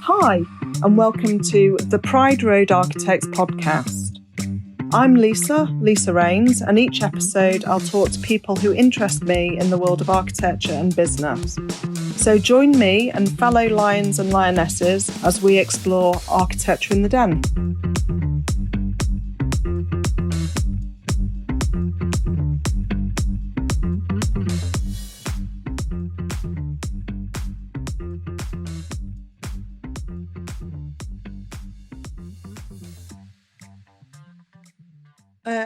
Hi, and welcome to the Pride Road Architects podcast. I'm Lisa Rains, and each episode I'll talk to people who interest me in the world of architecture and business. So join me and fellow lions and lionesses as we explore architecture in the den.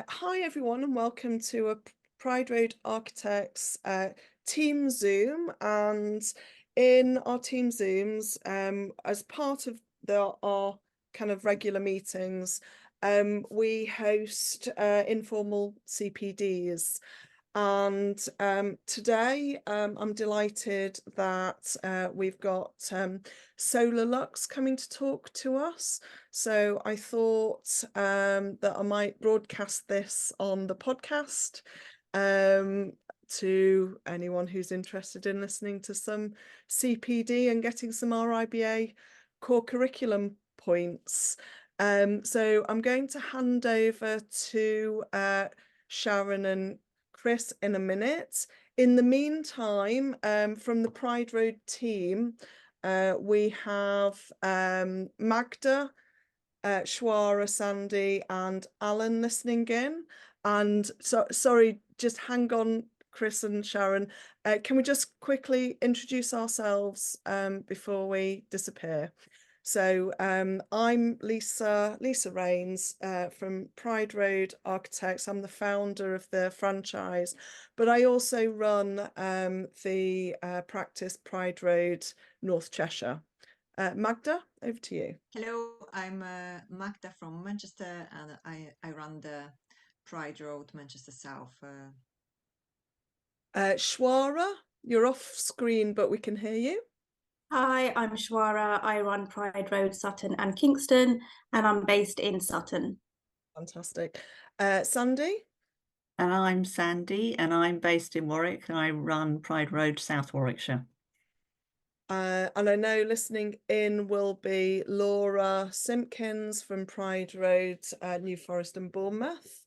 Hi everyone, and welcome to a Pride Road Architects team Zoom. And in our team Zooms, as part of our kind of regular meetings, we host informal CPDs. And today I'm delighted that we've got Solarlux coming to talk to us. So I thought that I might broadcast this on the podcast to anyone who's interested in listening to some CPD and getting some RIBA core curriculum points. So I'm going to hand over to Sharon and Chris in a minute. In the meantime, from the Pride Road team, we have Magda, Shwara, Sandy and Alan listening in. And so, sorry, just hang on, Chris and Sharon. Can we just quickly introduce ourselves before we disappear? So I'm Lisa Rains from Pride Road Architects. I'm the founder of the franchise, but I also run the practice Pride Road North Cheshire. Magda, over to you. Hello, I'm Magda from Manchester, and I run the Pride Road Manchester South. Shwara, you're off screen, but we can hear you. Hi, I'm Shwara. I run Pride Road Sutton and Kingston, and I'm based in Sutton. Fantastic. Sandy? And I'm Sandy, and I'm based in Warwick, and I run Pride Road South Warwickshire. And I know listening in will be Laura Simpkins from Pride Road, New Forest and Bournemouth.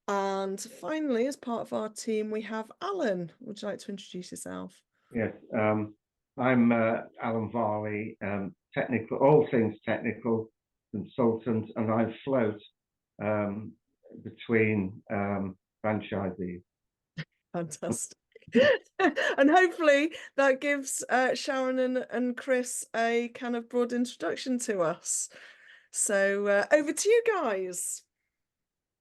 And finally, as part of our team, we have Alan. Would you like to introduce yourself? Yes, I'm Alan Varley, technical, all things technical consultant, and I float between franchisees. Fantastic. And hopefully that gives Sharon and Chris a kind of broad introduction to us. So over to you guys.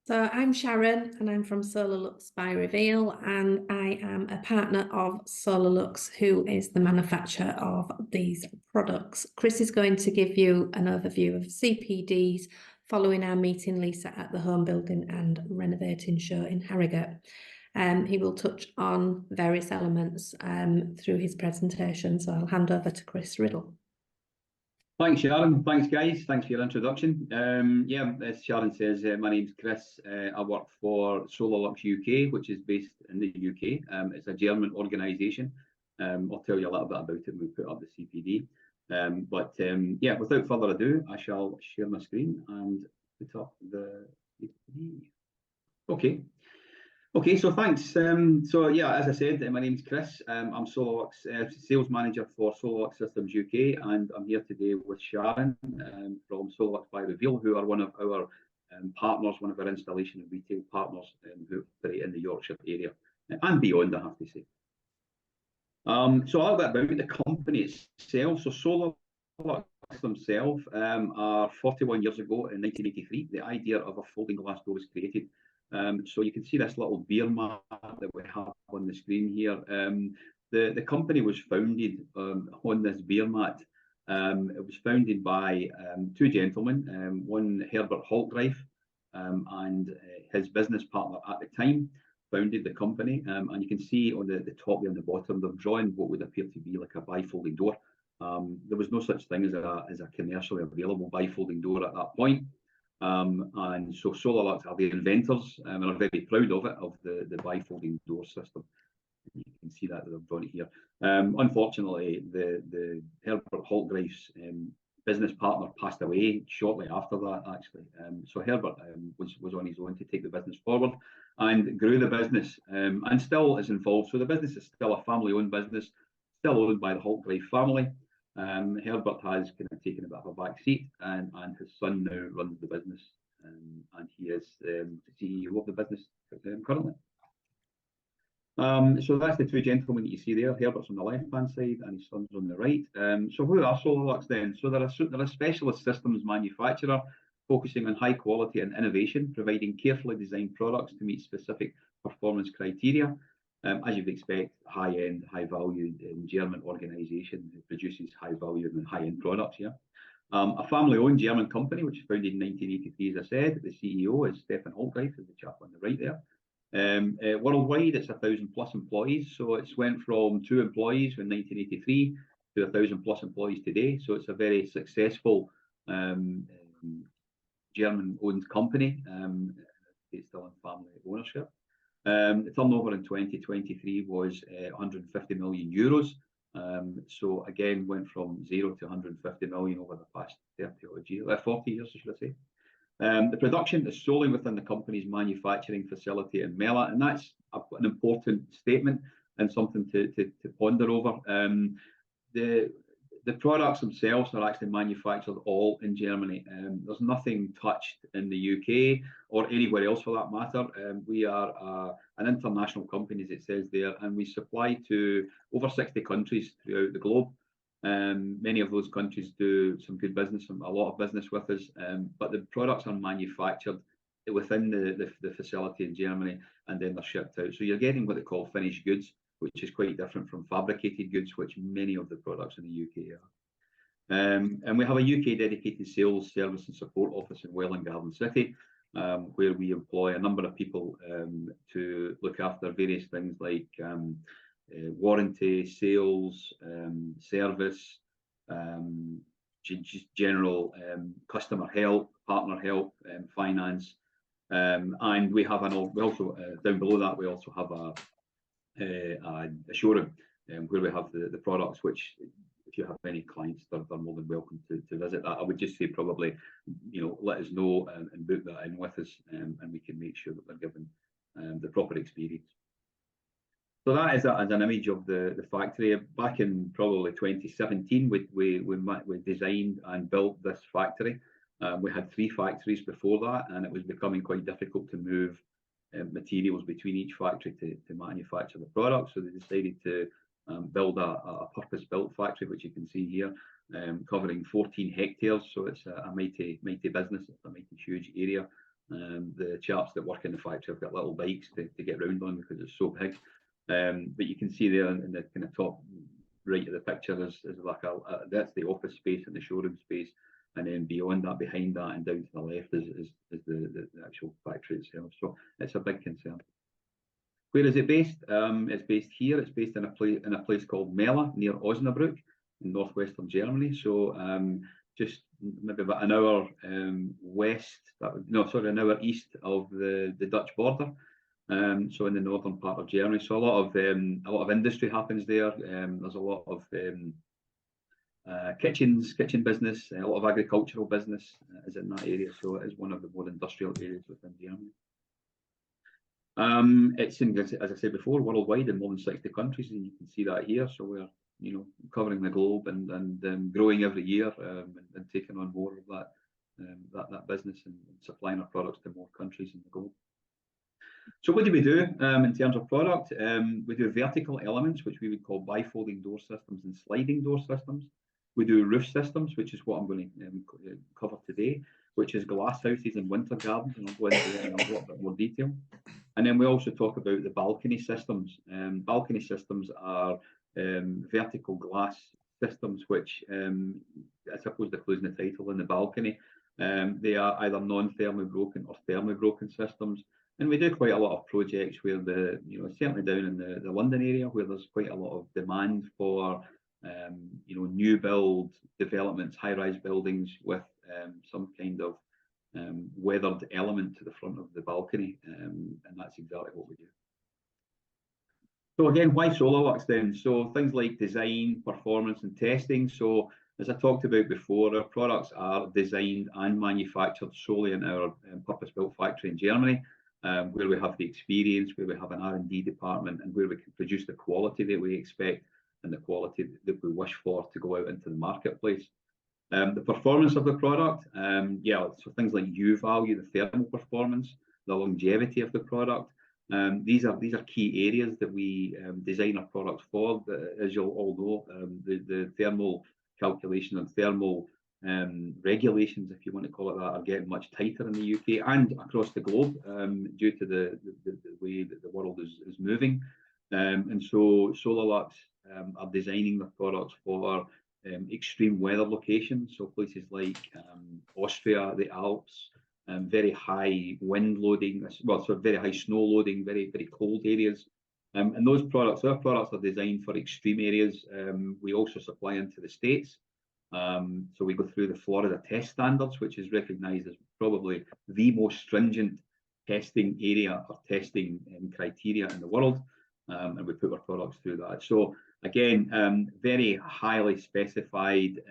So I'm Sharon, and I'm from Solarlux by Reveal, and I am a partner of Solarlux, who is the manufacturer of these products. Chris is going to give you an overview of CPDs following our meeting, Lisa, at the Home Building and Renovating Show in Harrogate. He will touch on various elements through his presentation, so I'll hand over to Chris Riddle. Thanks, Sharon. Thanks, guys. Thanks for your introduction. Yeah, as Sharon says, my name's Chris. I work for Solarlux UK, which is based in the UK. It's a German organisation. I'll tell you a little bit about it when we put up the CPD. Yeah, without further ado, I shall share my screen and put up the CPD. Okay, so thanks. So yeah, as I said, my name's Chris. I'm Solarlux sales manager for Solarlux Systems UK, and I'm here today with Sharon from Solarlux by Reveal, who are one of our partners, one of our installation and retail partners who operate in the Yorkshire area and beyond, I have to say. So a little bit about the company itself. So Solarlux themselves are 41 years ago in 1983. The idea of a folding glass door was created. So you can see this little beer mat that we have on the screen here. The company was founded on this beer mat. It was founded by two gentlemen, one Herbert Haltreif and his business partner at the time founded the company. And you can see on the top and the bottom, they've drawn what would appear to be like a bifolding door. There was no such thing as a commercially available bifolding door at that point. And so Solarlux are the inventors and are very proud of it, of the bifolding door system. You can see that they've drawn it here. Unfortunately, the Herbert Haltreif's business partner passed away shortly after that, actually. So Herbert was on his own to take the business forward and grew the business, and still is involved. So the business is still a family-owned business, still owned by the Haltgrave family. Herbert has kind of taken a bit of a back seat, and his son now runs the business, and he is the CEO of the business currently. So that's the two gentlemen that you see there. Herbert's on the left-hand side and his son's on the right. So who are Solarlux then? So they're a specialist systems manufacturer focusing on high quality and innovation, providing carefully designed products to meet specific performance criteria. As you'd expect, high-end, high-value German organisation that produces high-value and high-end products. Yeah, a family-owned German company which was founded in 1983, as I said. The CEO is Stefan Haltgrave, who's the chap on the right there. Worldwide, it's 1,000+ employees. So it's went from 2 employees in 1983 to 1,000+ employees today. So it's a very successful German-owned company. It's still in family ownership. The turnover in 2023 was 150 million euros. So again, went from 0 to 150 million over the past 40 years, should I say. The production is solely within the company's manufacturing facility in Mela, and that's an important statement and something to ponder over. The products themselves are actually manufactured all in Germany. There's nothing touched in the UK or anywhere else for that matter. We are an international company, as it says there, and we supply to over 60 countries throughout the globe. Many of those countries do some good business, a lot of business with us, but the products are manufactured within the facility in Germany, and then they're shipped out. So you're getting what they call finished goods, which is quite different from fabricated goods, which many of the products in the UK are. And we have a UK dedicated sales, service and support office in Wellbeing City, where we employ a number of people to look after various things like warranty, sales, service just general customer help, partner help, finance, and we have we also down below that we also have a showroom where we have the products, which if you have any clients, they're more than welcome to visit that. I would just say probably, let us know and book that in with us, and we can make sure that they're given the proper experience. So that is as an image of the factory. Back in probably 2017, we designed and built this factory. We had 3 factories before that, and it was becoming quite difficult to move materials between each factory to manufacture the product. So they decided to build a purpose-built factory, which you can see here, covering 14 hectares. So it's a mighty business. It's a mighty huge area. The chaps that work in the factory have got little bikes to get around on because it's so big. But you can see there in the kind of top right of the picture is like that's the office space and the showroom space, and then beyond that, behind that, and down to the left is the actual factory itself. So it's a big concern. Where is it based? It's based here. It's based in a place called Mela near Osnabrück in northwestern Germany. So just maybe about an hour an hour east of the Dutch border. So in the northern part of Germany. So a lot of industry happens there. There's a lot of kitchen business, a lot of agricultural business is in that area. So it is one of the more industrial areas within Germany. It's in, as I said before, worldwide in more than 60 countries, and you can see that here. So we're covering the globe and growing every year, and taking on more of that business and supplying our products to more countries in the globe. So what do we do in terms of product? We do vertical elements, which we would call bifolding door systems and sliding door systems. We do roof systems, which is what I'm going to cover today, which is glass houses and Wintergardens, and I'll go into that in a little bit more detail. And then we also talk about the balcony systems. Balcony systems are vertical glass systems, which I suppose they're closing the title in the balcony. They are either non-thermally broken or thermally broken systems. And we do quite a lot of projects where certainly down in the London area, where there's quite a lot of demand for, new build developments, high-rise buildings with some kind of weathered element to the front of the balcony. And that's exactly what we do. So again, why Solarlux then? So things like design, performance and testing. So As I talked about before, our products are designed and manufactured solely in our purpose-built factory in Germany, where we have the experience, where we have an R&D department, and where we can produce the quality that we expect and the quality that we wish for to go out into the marketplace. The performance of the product, so things like U value, the thermal performance, the longevity of the product. These are key areas that we design our products for. As you'll all know, the thermal calculation and thermal regulations, if you want to call it that, are getting much tighter in the UK and across the globe due to the way that the world is moving. And so Solarlux are designing the products for extreme weather locations, so places like Austria, the Alps, very high wind loading, very high snow loading, very, very cold areas. And those products, our products are designed for extreme areas. We also supply into the States. So we go through the Florida test standards, which is recognized as probably the most stringent testing area or testing criteria in the world. And we put our products through that. So again, very highly specified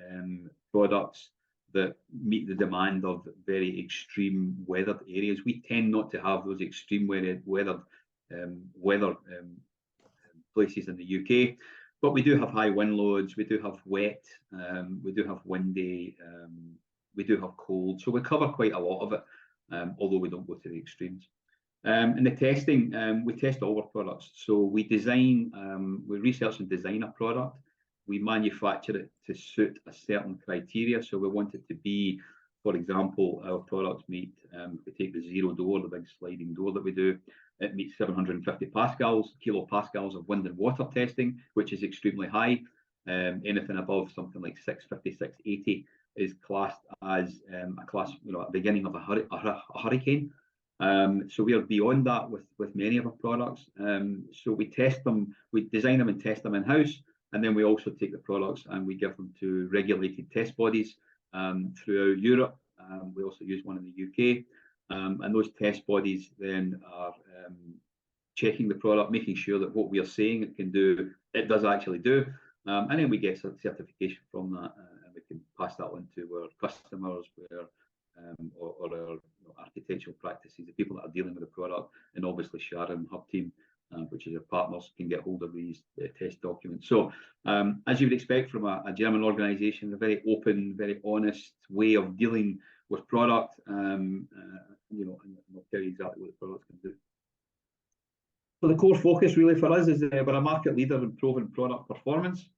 products that meet the demand of very extreme weathered areas. We tend not to have those extreme weathered places in the UK, but we do have high wind loads, we do have wet, we do have windy, we do have cold, so we cover quite a lot of it, although we don't go to the extremes. In the testing, we test all our products. So we design, we research and design a product. We manufacture it to suit a certain criteria. So we want it to be, for example, our products meet, if we take the zero door, the big sliding door that we do, it meets 750 kilopascals of wind and water testing, which is extremely high. Anything above something like 650, 680 is classed as a class, at the beginning of a hurricane. So we are beyond that with many of our products. So we test them, we design them and test them in-house, and then we also take the products and we give them to regulated test bodies throughout Europe. We also use one in the UK, and those test bodies then are checking the product, making sure that what we are saying it can do, it does actually do, and then we get certification from that, and we can pass that on to our customers, or our architectural practices, the people that are dealing with the product, and obviously Sharon and her team, which is our partners, can get hold of these test documents. So as you would expect from a German organisation, a very open, very honest way of dealing with product, and we'll tell you exactly what the products can do. So the core focus really for us is we're a market leader in proven product performance.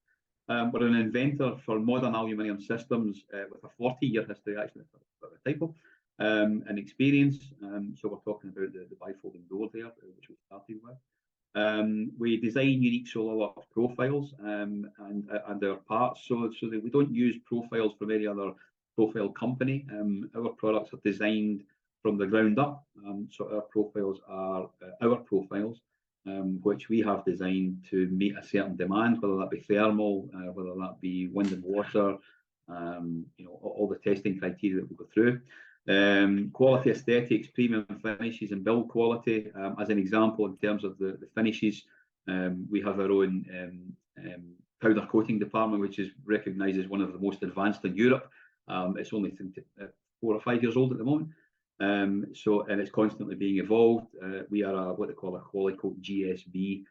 We're an inventor for modern aluminium systems with a 40-year history, actually, that's a typo, and experience. So we're talking about the bifolding door there, which we started with. We design unique Solarlux profiles and our parts, so that we don't use profiles from any other profile company. Our products are designed from the ground up, so our profiles are our profiles, which we have designed to meet a certain demand, whether that be thermal, whether that be wind and water, all the testing criteria that we go through. Quality aesthetics, premium finishes and build quality. As an example, in terms of the finishes, we have our own powder coating department, which is recognised as one of the most advanced in Europe. It's only 4 or 5 years old at the moment. And it's constantly being evolved. We are what they call a Qualicoat GSB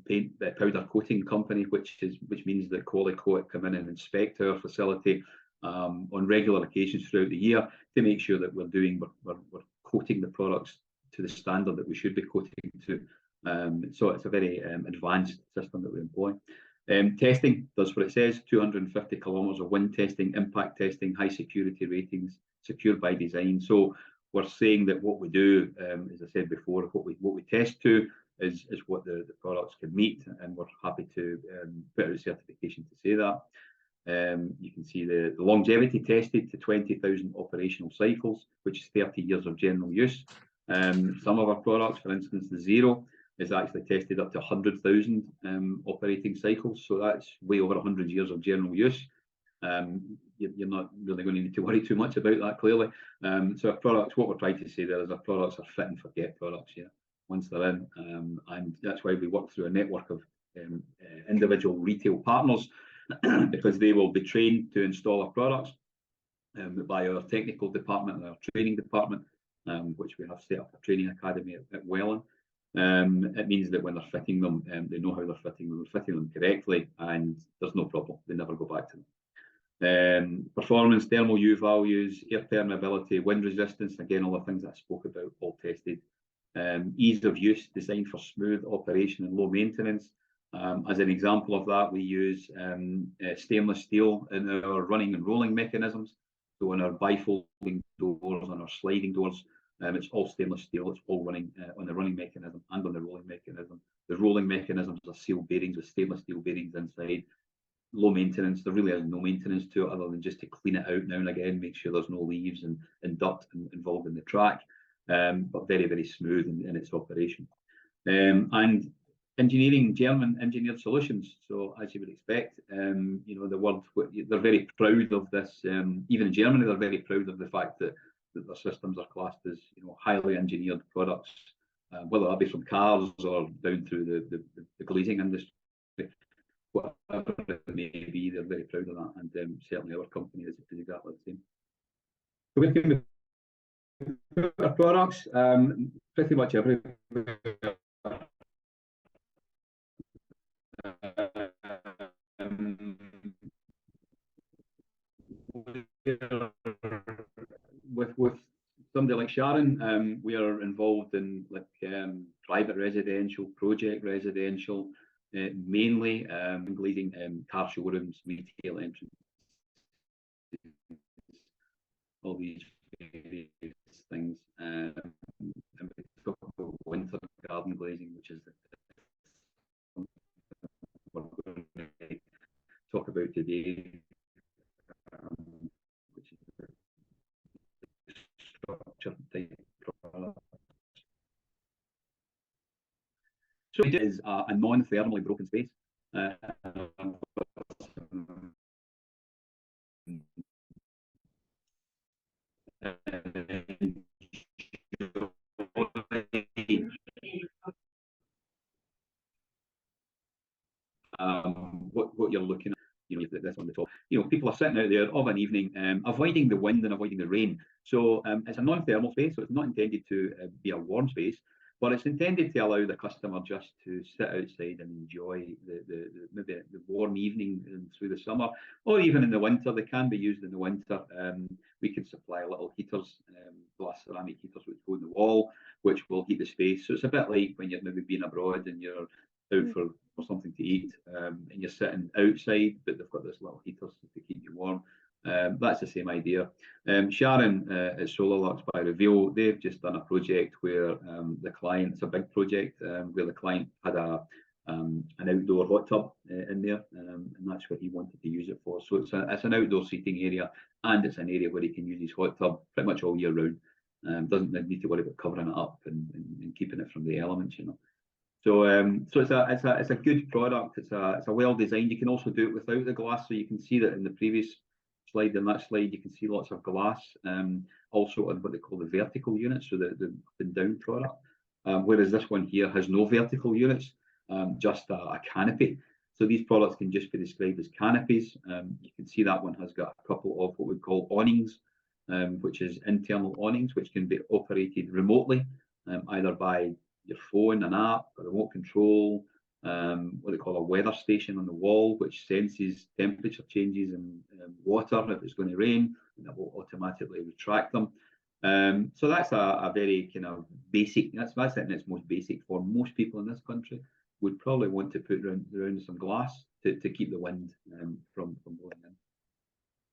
paint powder coating company, which means that Qualicoat come in and inspect our facility on regular occasions throughout the year to make sure that we're coating the products to the standard that we should be coating to. So it's a very advanced system that we employ. Testing does what it says: 250 kilometers of wind testing, impact testing, high security ratings, secured by design. So we're saying that what we do, as I said before, what we test to is what the products can meet, and we're happy to put out certification to say that. You can see the longevity tested to 20,000 operational cycles, which is 30 years of general use. Some of our products, for instance, the Zero, is actually tested up to 100,000 operating cycles, so that's way over 100 years of general use. You're not really going to need to worry too much about that, clearly. So our products, what we're trying to say there is our products are fit and forget products, once they're in, and that's why we work through a network of individual retail partners because they will be trained to install our products by our technical department and our training department, which we have set up a training academy at Wellbeing. It means that when they're fitting them, they know how they're fitting them, correctly, and there's no problem. They never go back to them. Performance, thermal U values, air permeability, wind resistance, again, all the things that I spoke about, all tested. Ease of use, designed for smooth operation and low maintenance. As an example of that, we use stainless steel in our running and rolling mechanisms. So on our bifolding doors, on our sliding doors, it's all stainless steel. It's all running on the running mechanism and on the rolling mechanism. The rolling mechanisms are sealed bearings with stainless steel bearings inside. Low maintenance. There really is no maintenance to it other than just to clean it out now and again, make sure there's no leaves and dirt involved in the track, but very, very smooth in its operation. And engineering, German engineered solutions. So as you would expect, you know, the world, they're very proud of this. Even in Germany, they're very proud of the fact that their systems are classed as, you know, highly engineered products, whether that be from cars or down through the glazing industry. Whatever it may be, they're very proud of that, and certainly our company is exactly the same. So we can put our products pretty much everywhere. With somebody like Sharon, we are involved in like private residential, project residential, mainly glazing car showrooms, retail entrances, all these various things. And we talk about Wintergardens glazing, which is what we're going to talk about today, which is the structured type product. So it is a non-thermally broken space. What you're looking at, you know, this on the top. You know, people are sitting out there of an evening, avoiding the wind and avoiding the rain. So it's a non-thermal space, so it's not intended to be a warm space, but it's intended to allow the customer just to sit outside and enjoy maybe the warm evening through the summer, or even in the winter. They can be used in the winter. We can supply little heaters, glass ceramic heaters which go in the wall, which will heat the space. So it's a bit like when you're maybe being abroad and you're out for something to eat, and you're sitting outside, but they've got this little heaters to keep you warm. That's the same idea. Sharon at Solarlux by Reveal, they've just done a project where the client, it's a big project, where the client had an outdoor hot tub in there, and that's what he wanted to use it for. So it's an outdoor seating area, and it's an area where he can use his hot tub pretty much all year round. Doesn't need to worry about covering it up and keeping it from the elements, you know. So it's a good product. It's a well designed. You can also do it without the glass. So you can see that in the previous slide, in that slide, you can see lots of glass. Also on what they call the vertical units, so the up and down product. Whereas this one here has no vertical units, just a canopy. So these products can just be described as canopies. You can see that one has got a couple of what we call awnings, which is internal awnings, which can be operated remotely, either by your phone, an app, a remote control, what they call a weather station on the wall, which senses temperature changes in water if it's going to rain, and that will automatically retract them. So that's a very kind of basic, that's it in its most basic form. Most people in this country would probably want to put around some glass to keep the wind from blowing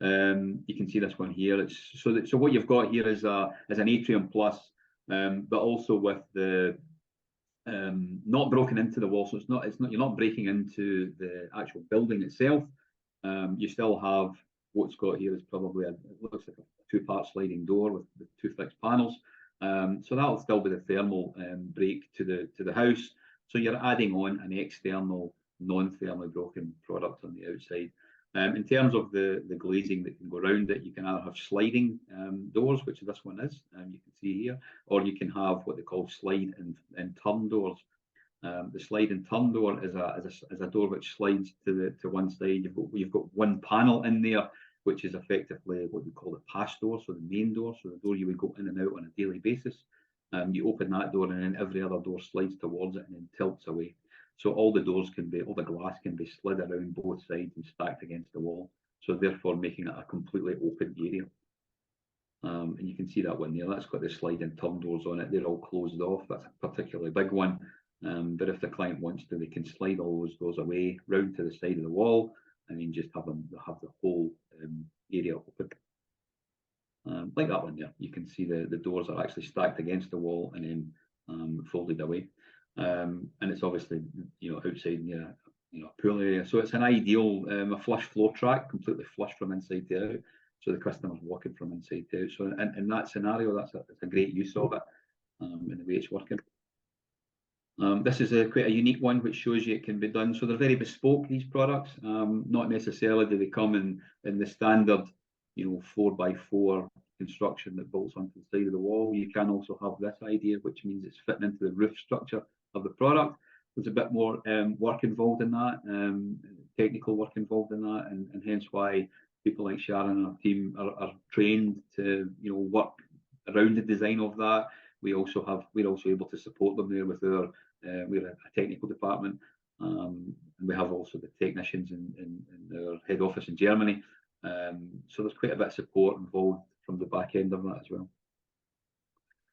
in. You can see this one here. It's so what you've got here is an Atrium Plus, but also with the not broken into the wall, so it's not you're not breaking into the actual building itself. You still have what's got here is probably it looks like a two-part sliding door with two fixed panels. So that'll still be the thermal break to the house. So you're adding on an external non-thermally broken product on the outside. In terms of the glazing that can go around it, you can either have sliding doors, which this one is, you can see here, or you can have what they call slide and turn doors. The slide and turn door is a door which slides to one side. You've got one panel in there, which is effectively what we call the pass door, so the main door, so the door you would go in and out on a daily basis. You open that door, and then every other door slides towards it and then tilts away. So all the glass can be slid around both sides and stacked against the wall. So therefore making it a completely open area. And you can see that one there. That's got the slide and turn doors on it. They're all closed off. That's a particularly big one. But if the client wants to, they can slide all those doors away round to the side of the wall, and then just have the whole area open. Like that one there. You can see the doors are actually stacked against the wall and then folded away. And it's obviously, you know, outside near, you know, a pool area. So it's an ideal, a flush floor track, completely flush from inside to out. So the customer's walking from inside to out. So in that scenario, that's a great use of it in the way it's working. This is quite a unique one, which shows you it can be done. So they're very bespoke, these products. Not necessarily do they come in the standard, you know, 4x4 construction that bolts onto the side of the wall. You can also have this idea, which means it's fitting into the roof structure of the product. There's a bit more work involved in that, technical work involved in that, and hence why people like Sharon and our team are trained to, you know, work around the design of that. We're also able to support them there with our we're a technical department, and we have also the technicians in our head office in Germany. So there's quite a bit of support involved from the back end of that as well.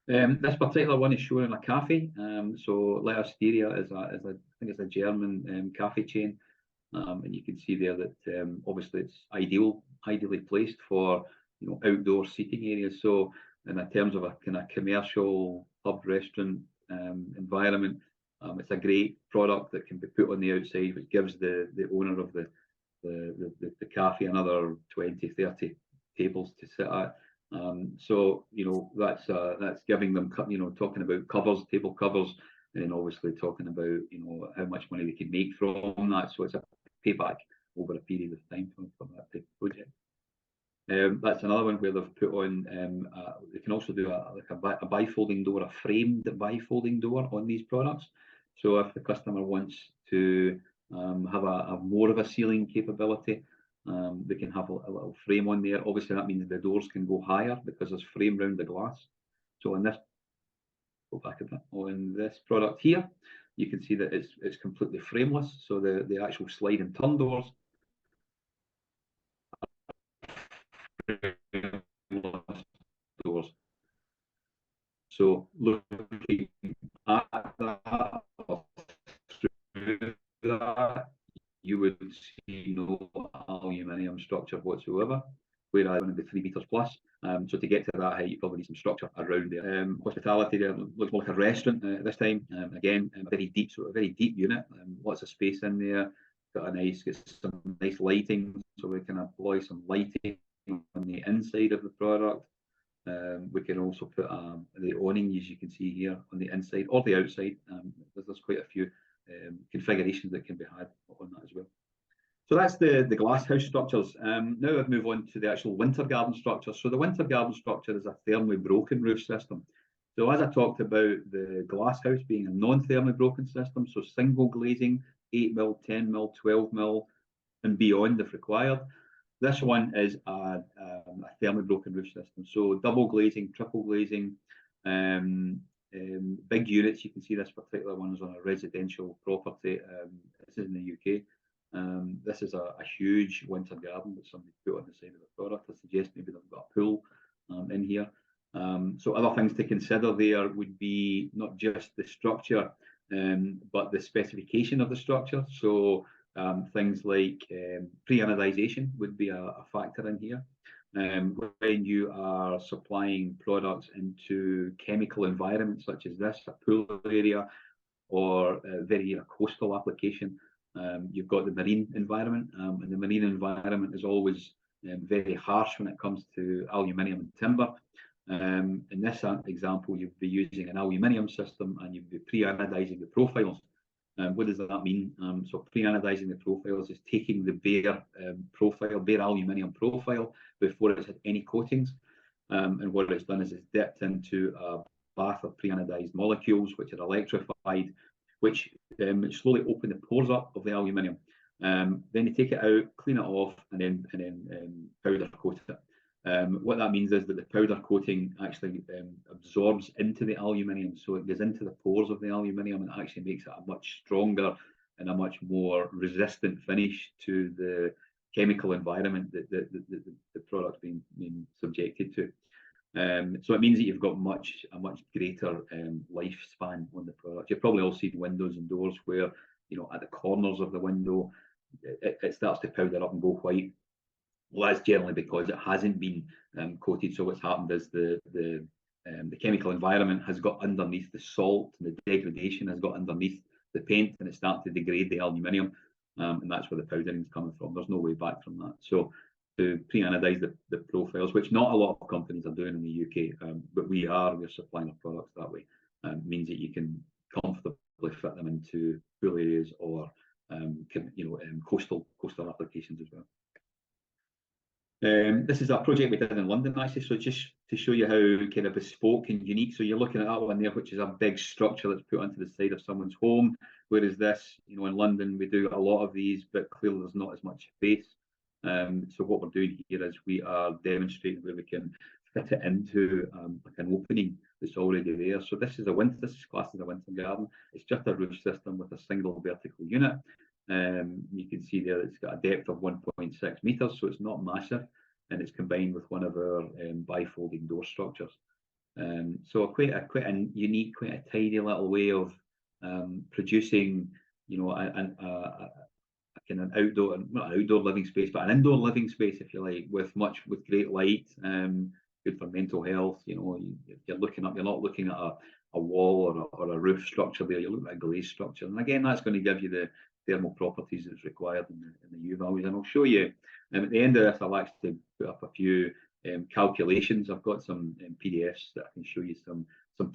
This particular one is shown in a cafe. So Leosteria is I think it's a German cafe chain, and you can see there that obviously it's ideally placed for, you know, outdoor seating areas. So in terms of a kind of commercial pub restaurant environment, it's a great product that can be put on the outside, which gives the owner of the cafe another 20-30 tables to sit at. So, you know, that's giving them, you know, talking about covers, table covers, and then obviously talking about, you know, how much money they can make from that. So it's a payback over a period of time for that type of project. That's another one where they've put on, they can also do a bifolding door, a framed bifolding door on these products. So if the customer wants to have more of a ceiling capability, they can have a little frame on there. Obviously that means the doors can go higher because there's frame around the glass. So on this, go back a bit, on this product here, you can see that it's completely frameless. So the actual slide and turn doors doors. So looking at that, through that, you would see no aluminium structure whatsoever, whereas it's going to be 3 meters plus. So to get to that height, you probably need some structure around there. Hospitality there looks more like a restaurant this time. Again, a very deep unit, lots of space in there. Got some nice lighting, so we can employ some lighting on the inside of the product. We can also put the awning, as you can see here, on the inside or the outside. There's quite a few configurations that can be had on that as well. So that's the glass house structures. Now I've moved on to the actual Wintergarden structure. So the Wintergarden structure is a thermally broken roof system. So as I talked about the glass house being a non-thermally broken system, so single glazing, 8mm, 10mm, 12mm and beyond if required. This one is a thermally broken roof system. So double glazing, triple glazing, big units. You can see this particular one is on a residential property. This is in the UK. This is a huge Wintergarden that somebody put on the side of the product. I suggest maybe they've got a pool in here. So other things to consider there would be not just the structure, but the specification of the structure. So things like pre-anodization would be a factor in here. When you are supplying products into chemical environments such as this, a pool area, or a very coastal application, you've got the marine environment, and the marine environment is always very harsh when it comes to aluminium and timber. In this example, you'd be using an aluminium system and you'd be pre-anodizing the profiles. What does that mean? So pre-anodizing the profiles is taking the bare aluminium profile before it's had any coatings. And what it's done is it's dipped into a bath of pre-anodized molecules, which are electrified, which slowly open the pores up of the aluminium. Then you take it out, clean it off, and then powder coat it. What that means is that the powder coating actually absorbs into the aluminium, so it goes into the pores of the aluminium and actually makes it a much stronger and a much more resistant finish to the chemical environment that the product's being subjected to. So it means that you've got a much greater lifespan on the product. You've probably all seen windows and doors where, you know, at the corners of the window, it starts to powder up and go white. Well, that's generally because it hasn't been coated. So what's happened is the chemical environment has got underneath the salt, and the degradation has got underneath the paint, and it's starting to degrade the aluminium, and that's where the powdering is coming from. There's no way back from that. So to pre-anodize the profiles, which not a lot of companies are doing in the UK, but we're supplying our products that way, means that you can comfortably fit them into pool areas or coastal applications as well. This is a project we did in London, actually, so just to show you how kind of bespoke and unique. So you're looking at that one there, which is a big structure that's put onto the side of someone's home, whereas this, you know, in London we do a lot of these, but clearly there's not as much space. So what we're doing here is we are demonstrating where we can fit it into like an opening that's already there. So this is classed as a Wintergarden. It's just a roof system with a single vertical unit. You can see there it's got a depth of 1.6 meters, so it's not massive, and it's combined with one of our bifolding door structures. So quite a unique, quite a tidy little way of producing, you know, an outdoor, not an outdoor living space, but an indoor living space, if you like, with great light, good for mental health. You know, you're looking up, you're not looking at a wall or a roof structure there, you're looking at a glazed structure, and again, that's going to give you the thermal properties that's required in the U values. And I'll show you at the end of this, I'll actually put up a few calculations. I've got some PDFs that I can show you some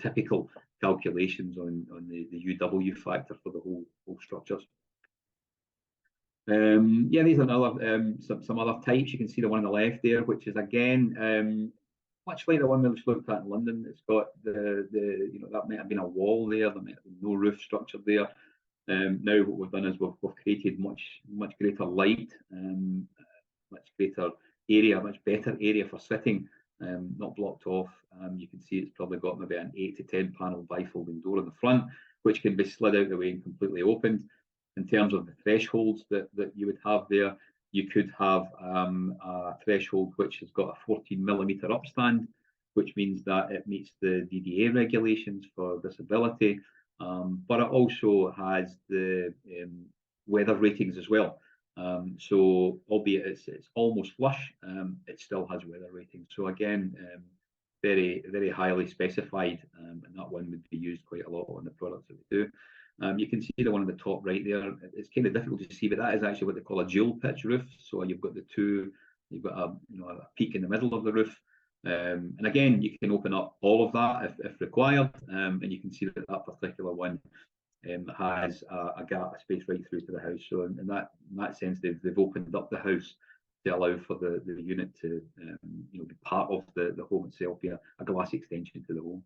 typical calculations on the UW factor for the whole structures. Yeah, these are another some other types. You can see the one on the left there, which is again much like the one we looked at in London. It's got the you know, that might have been a wall there, there might have been no roof structure there. Now what we've done is we've created much greater light, much greater area, much better area for sitting, not blocked off. You can see it's probably got maybe an 8 to 10 panel bifolding door in the front, which can be slid out the way and completely opened. In terms of the thresholds that you would have there, you could have a threshold which has got a 14mm upstand, which means that it meets the DDA regulations for disability, but it also has the weather ratings as well. So albeit it's almost flush, it still has weather ratings. So again, very highly specified, and that one would be used quite a lot on the products that we do. You can see the one on the top right there. It's kind of difficult to see, but that is actually what they call a dual pitch roof. So you've got you've got a peak in the middle of the roof. And again, you can open up all of that if required, and you can see that particular one has a space right through to the house. So in that sense, they've opened up the house to allow for the unit to be part of the home itself, be a glass extension to the home.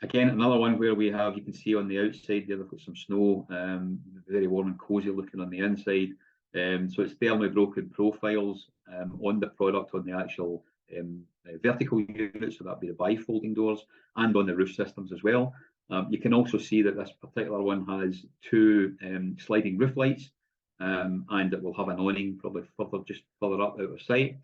Again, another one where we have, you can see on the outside there, they've got some snow, very warm and cozy looking on the inside. So it's thermally broken profiles on the product, on the actual vertical unit, so that'd be the bifolding doors, and on the roof systems as well. You can also see that this particular one has two sliding roof lights, and it will have an awning probably just further up out of sight,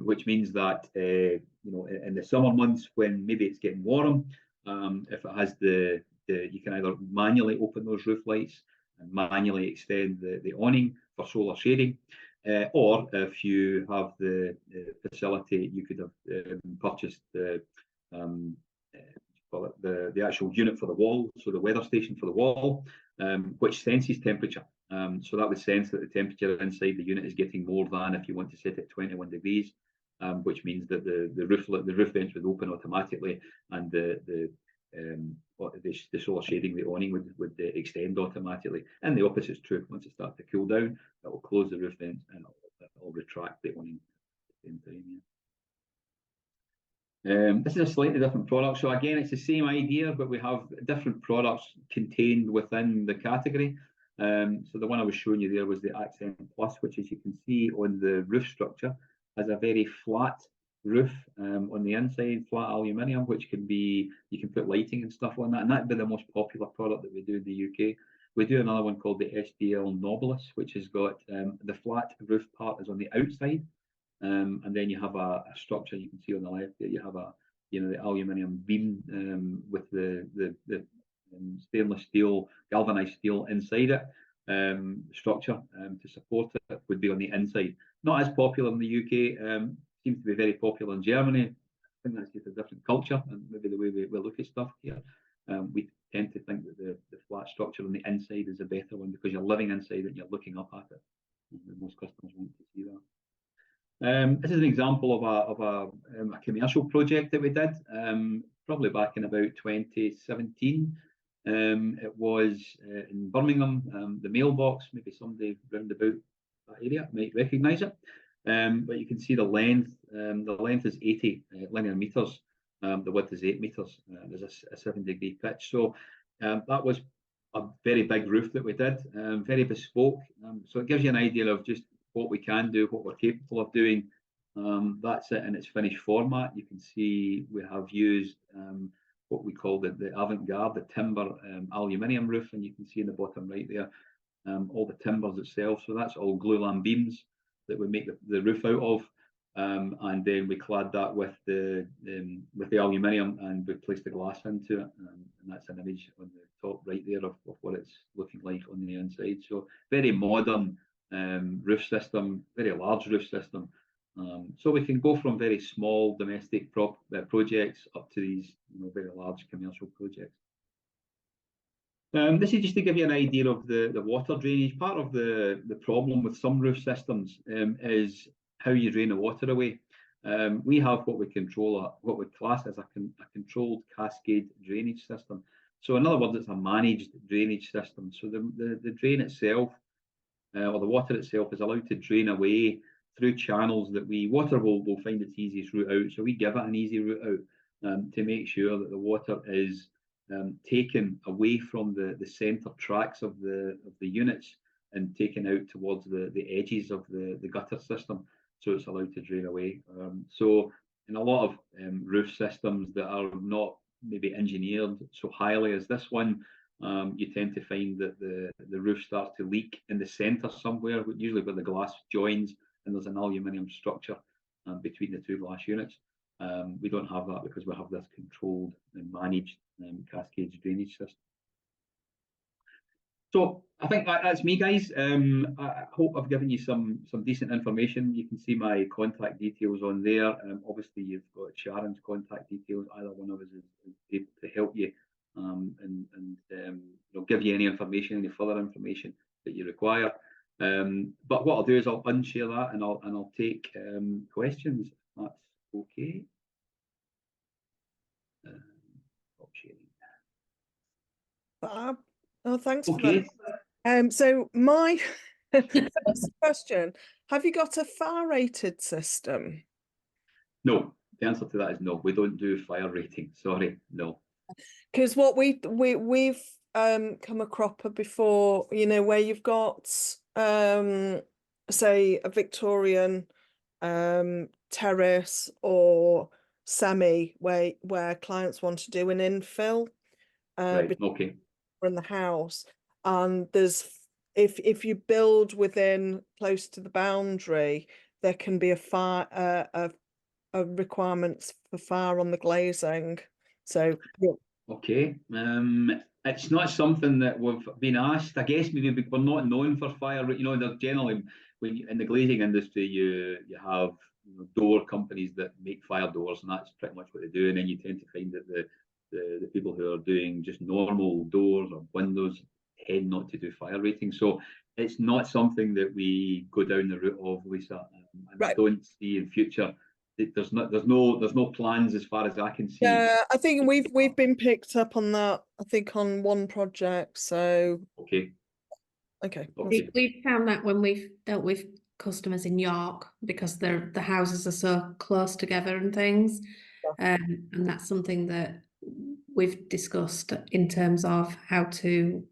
which means that in the summer months when maybe it's getting warm, if it has you can either manually open those roof lights and manually extend the awning for solar shading, or if you have the facility, you could have purchased the actual unit for the wall, so the weather station for the wall, which senses temperature. So that would sense that the temperature inside the unit is getting more than if you want to set it 21 degrees, which means that the roof vents would open automatically, and the solar shading, the awning would extend automatically. And the opposite is true. Once it starts to cool down, it will close the roof vents and it will retract the awning at the same time. This is a slightly different product. So again, it's the same idea, but we have different products contained within the category. So the one I was showing you there was the Accent Plus, which, as you can see on the roof structure, has a very flat roof on the inside, flat aluminium, which can be, you can put lighting and stuff on that, and that'd be the most popular product that we do in the UK. We do another one called the SDL Nobilis, which has got the flat roof part is on the outside, and then you have a structure you can see on the left there. You have a, you know, the aluminium beam with the stainless steel, galvanized steel inside it. Structure to support it would be on the inside. Not as popular in the UK. Seems to be very popular in Germany. I think that's just a different culture and maybe the way we look at stuff here. We tend to think that the flat structure on the inside is a better one because you're living inside and you're looking up at it. Most customers want to see that. This is an example of a commercial project that we did, probably back in about 2017. It was in Birmingham, the mailbox, maybe somebody round about that area might recognise it. But you can see the length. The length is 80 linear metres. The width is 8 metres. There's a 7-degree pitch. So that was a very big roof that we did, very bespoke. So it gives you an idea of just what we can do, what we're capable of doing. That's it in its finished format. You can see we have used what we call the avant-garde, the timber aluminium roof, and you can see in the bottom right there all the timbers itself. So that's all glulam beams that we make the roof out of, and then we clad that with the aluminium and we placed the glass into it, and that's an image on the top right there of what it's looking like on the inside. So very modern roof system, very large roof system. So we can go from very small domestic projects up to these, you know, very large commercial projects. This is just to give you an idea of the water drainage. Part of the problem with some roof systems is how you drain the water away. We have what we class as a controlled cascade drainage system. So in other words, it's a managed drainage system. So the drain itself, or the water itself, is allowed to drain away through channels that water will find its easiest route out. So we give it an easy route out to make sure that the water is taken away from the centre tracks of the units and taken out towards the edges of the gutter system, so it's allowed to drain away. So in a lot of roof systems that are not maybe engineered so highly as this one, you tend to find that the roof starts to leak in the centre somewhere, usually where the glass joins and there's an aluminium structure between the two glass units. We don't have that because we have this controlled and managed cascade drainage system. So I think that's me, guys. I hope I've given you some decent information. You can see my contact details on there. Obviously, you've got Sharon's contact details. Either one of us is able to help you and you know, give you any information, any further information that you require. But what I'll do is I'll unshare that and I'll take questions. If that's okay. Fab. Oh, thanks Okay. for that. So my first question, have you got a fire rated system? No, the answer to that is no. We don't do fire rating. Sorry, no. Because what we've come across before, you know, where you've got say a Victorian terrace or semi where clients want to do an infill Right, okay. in the house, and there's if you build within close to the boundary, there can be a requirements for fire on the glazing. So yeah. Okay. It's not something that we've been asked. I guess maybe we're not known for fire. You know, they're generally, when in the glazing industry, you have, you know, door companies that make fire doors, and that's pretty much what they do. And then you tend to find that the people who are doing just normal doors or windows tend not to do fire rating. So it's not something that we go down the route of, Lisa. And right. I don't see in future. There's no plans as far as I can see. Yeah, I think we've been picked up on that. I think on one project. So okay. We've found that when we've dealt with customers in York, because the houses are so close together and things, And that's something that we've discussed in terms of how to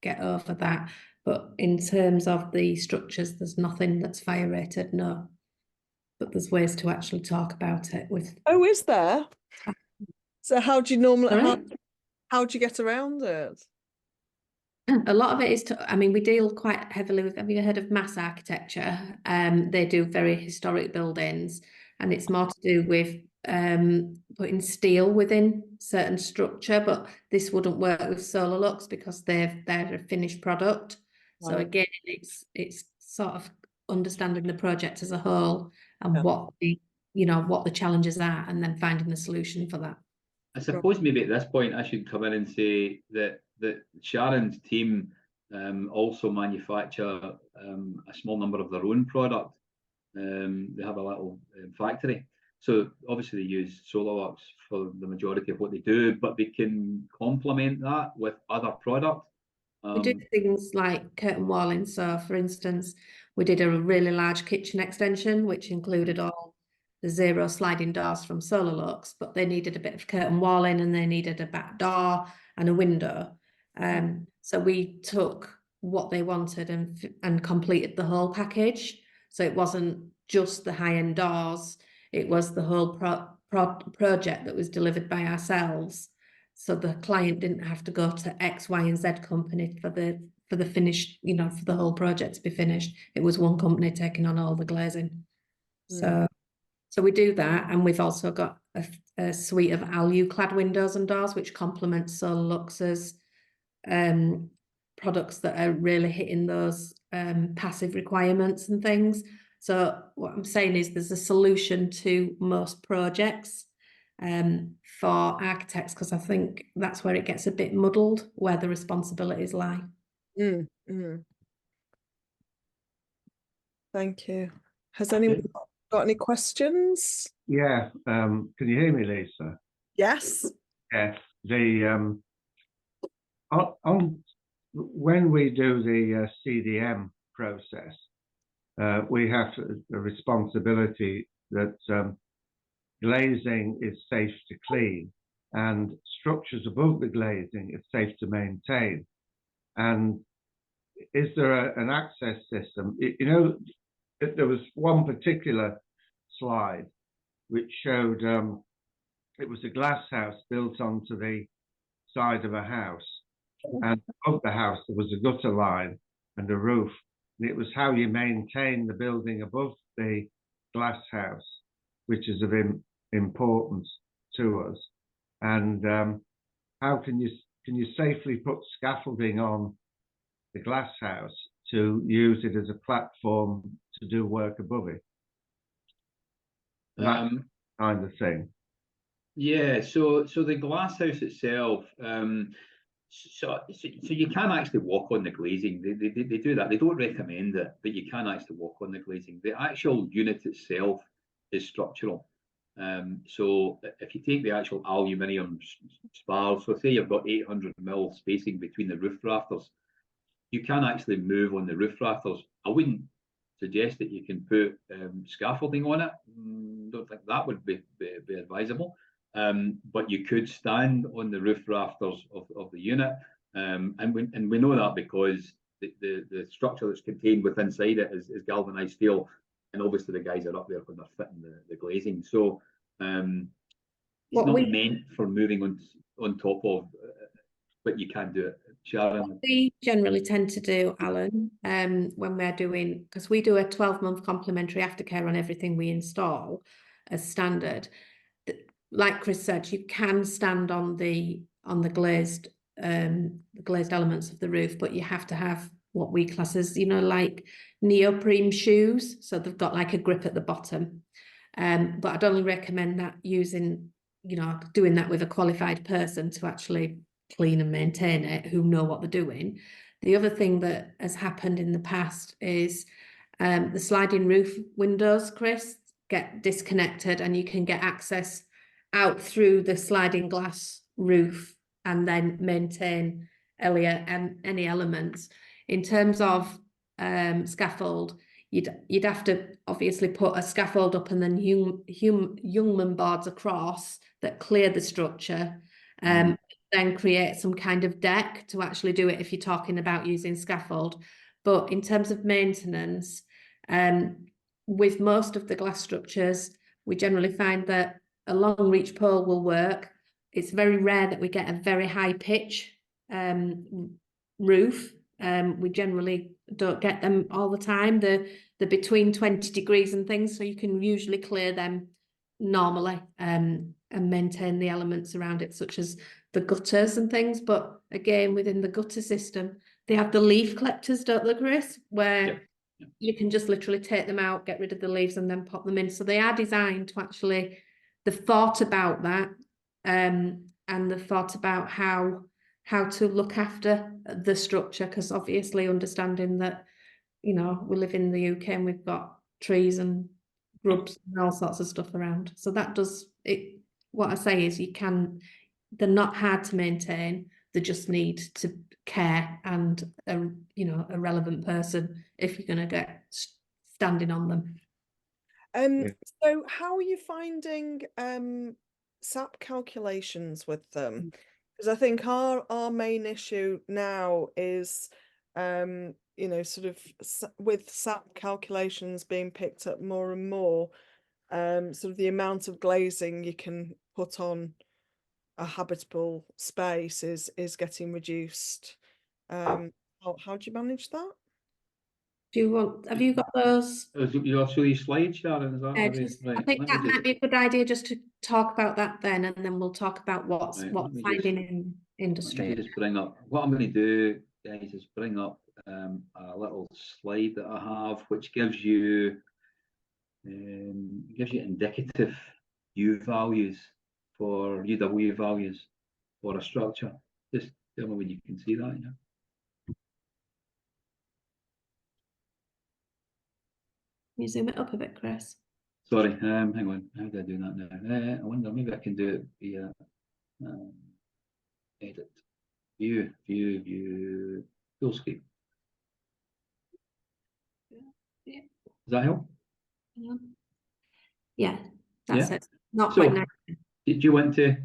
get over that. But in terms of the structures, there's nothing that's fire rated, no. But there's ways to actually talk about it with. Oh, is there? So how do you normally, Sorry? how do you get around it? A lot of it is I mean, we deal quite heavily with, have you heard of mass architecture? They do very historic buildings, and it's more to do with putting steel within certain structure, but this wouldn't work with Solarlux because they're a finished product. So Right. again, it's sort of understanding the project as a whole and Yeah. what the, you know, what the challenges are, and then finding the solution for that. I suppose maybe at this point I should come in and say that Sharon's team also manufacture a small number of their own product. They have a little factory. So obviously they use Solarlux for the majority of what they do, but they can complement that with other product. We do things like curtain walling. So for instance, we did a really large kitchen extension, which included all the zero sliding doors from Solarlux, but they needed a bit of curtain walling and they needed a back door and a window. So we took what they wanted and completed the whole package. So it wasn't just the high-end doors, it was the whole project that was delivered by ourselves. So the client didn't have to go to X, Y, and Z company for the finished, you know, for the whole project to be finished. It was one company taking on all the glazing. So we do that, and we've also got a suite of alu clad windows and doors, which complement Solarlux's products that are really hitting those passive requirements and things. So what I'm saying is there's a solution to most projects for architects, because I think that's where it gets a bit muddled, where the responsibilities lie. Thank you. Has anyone got any questions? Yeah, can you hear me, Lisa? Yes. Yeah, when we do the CDM process, we have a responsibility that glazing is safe to clean and structures above the glazing is safe to maintain. And is there an access system? You know, there was one particular slide which showed it was a glass house built onto the side of a house, and above the house there was a gutter line and a roof, and it was how you maintain the building above the glass house, which is of importance to us. And how can you safely put scaffolding on the glass house to use it as a platform to do work above it? That kind of thing. Yeah, so the glass house itself, so you can actually walk on the glazing. They do that. They don't recommend it, but you can actually walk on the glazing. The actual unit itself is structural. So if you take the actual aluminium spars, so say you've got 800mm spacing between the roof rafters, you can actually move on the roof rafters. I wouldn't suggest that you can put scaffolding on it. Don't think that would be advisable. But you could stand on the roof rafters of the unit, and we know that because the structure that's contained within inside it is galvanized steel, and obviously the guys are up there when they're fitting the glazing. So it's not meant for moving on top of, but you can do it. Sharon? What we generally tend to do, Alan, when we're doing, because we do a 12-month complimentary aftercare on everything we install as standard. Like Chris said, you can stand on the glazed elements of the roof, but you have to have what we class as, you know, like neoprene shoes, so they've got like a grip at the bottom. But I'd only recommend that using, you know, doing that with a qualified person to actually clean and maintain it, who know what they're doing. The other thing that has happened in the past is the sliding roof windows, Chris, get disconnected, and you can get access out through the sliding glass roof and then maintain any elements. In terms of scaffold, you'd have to obviously put a scaffold up and then Youngman boards across that clear the structure, then create some kind of deck to actually do it if you're talking about using scaffold. But in terms of maintenance, with most of the glass structures, we generally find that a long reach pole will work. It's very rare that we get a very high pitch roof. We generally don't get them all the time. They're between 20 degrees and things, so you can usually clear them normally and maintain the elements around it, such as the gutters and things. But again, within the gutter system, they have the leaf collectors, don't they, Chris? Where you can just literally take them out, get rid of the leaves and then pop them in. So they are designed to actually, the thought about that and the thought about how to look after the structure, because obviously understanding that, you know, we live in the UK and we've got trees and grubs and all sorts of stuff around. So that does it. What I say is they're not hard to maintain. They just need to care and a relevant person if you're going to get standing on them. So how are you finding SAP calculations with them? Because I think our main issue now is sort of with SAP calculations being picked up more and more, sort of the amount of glazing you can put on a habitable space is getting reduced. How do you manage that? Have you got those? You also these slides, Sharon, is that I think that might be a good idea just to talk about that then, and then we'll talk about what's finding in industry. Let me just bring up what I'm going to do, guys, is bring up a little slide that I have, which gives you indicative UW values for a structure. Just tell me when you can see that. Yeah. Can you zoom it up a bit, Chris? Sorry, hang on. How do I do that now? I wonder, maybe I can do it via edit, view, full screen. Yeah. Does that help? Yeah, that's it. Not quite nice. Do you want to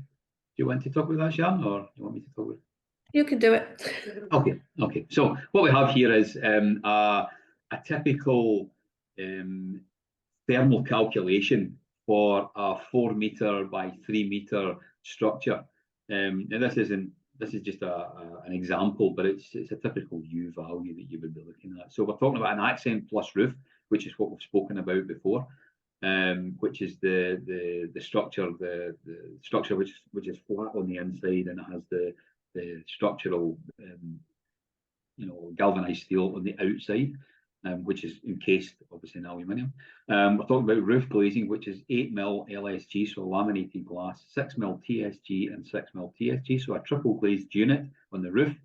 talk about that, Sharon, or do you want me to talk about it? You can do it. Okay. So what we have here is a typical thermal calculation for a 4 meter by 3 meter structure. Now this is just an example, but it's a typical U value that you would be looking at. So we're talking about an accent plus roof, which is what we've spoken about before, which is the structure, the structure which is flat on the inside, and it has the structural galvanized steel on the outside, which is encased obviously in aluminium. We're talking about roof glazing, which is 8mm LSG, so laminated glass, 6mm TSG and 6mm TSG, so a triple glazed unit on the roof,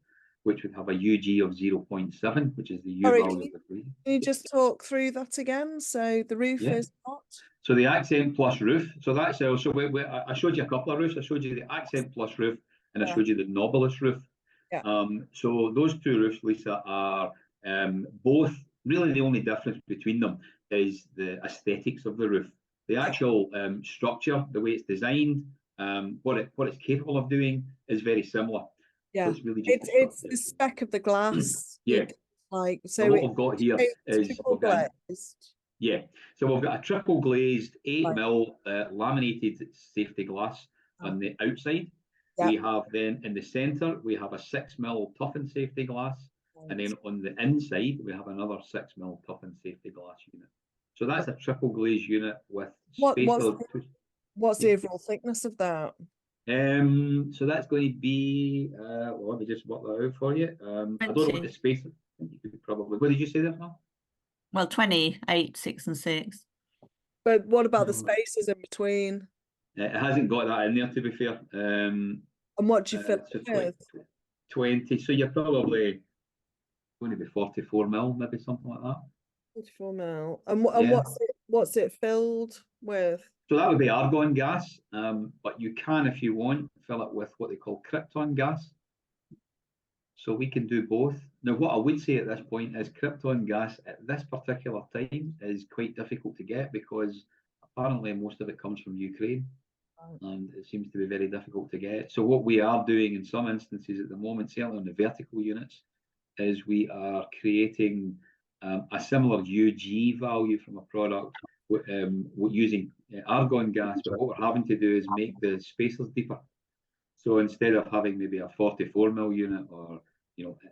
which would have a UG of 0.7, which is the U value of the glazing. Can you just talk through that again? So the roof is what? So the accent plus roof. So that's also I showed you a couple of roofs. I showed you the accent plus roof, and I showed you the knobless roof. So those two roofs, Lisa, are both. Really, the only difference between them is the aesthetics of the roof. The actual structure, the way it's designed, what it's capable of doing is very similar. Yeah, so it's really just it's the spec of the glass. Yeah, like so what we've got here is so we've got a triple glazed 8mm laminated safety glass on the outside. We have then in the centre we have a 6mm toughened safety glass. And then on the inside, we have another 6mm toughened safety glass unit. So that's a triple glazed unit with what's the overall thickness of that? So that's going to be, let me just work that out for you. I don't know what the space is. You could probably, what did you say there, Mel? Well, 28, 6 and 6. But what about the spaces in between? It hasn't got that in there, to be fair. And what do you fill it with? 20, so you're probably going to be 44mm, maybe something like that. 44mm. And what's it filled with? So that would be argon gas, but you can, if you want, fill it with what they call krypton gas. So we can do both. Now, what I would say at this point is krypton gas at this particular time is quite difficult to get, because apparently most of it comes from Ukraine, and it seems to be very difficult to get. So what we are doing in some instances at the moment, certainly on the vertical units, is we are creating a similar UG value from a product using argon gas, but what we're having to do is make the spacers deeper. So instead of having maybe a 44mm unit, or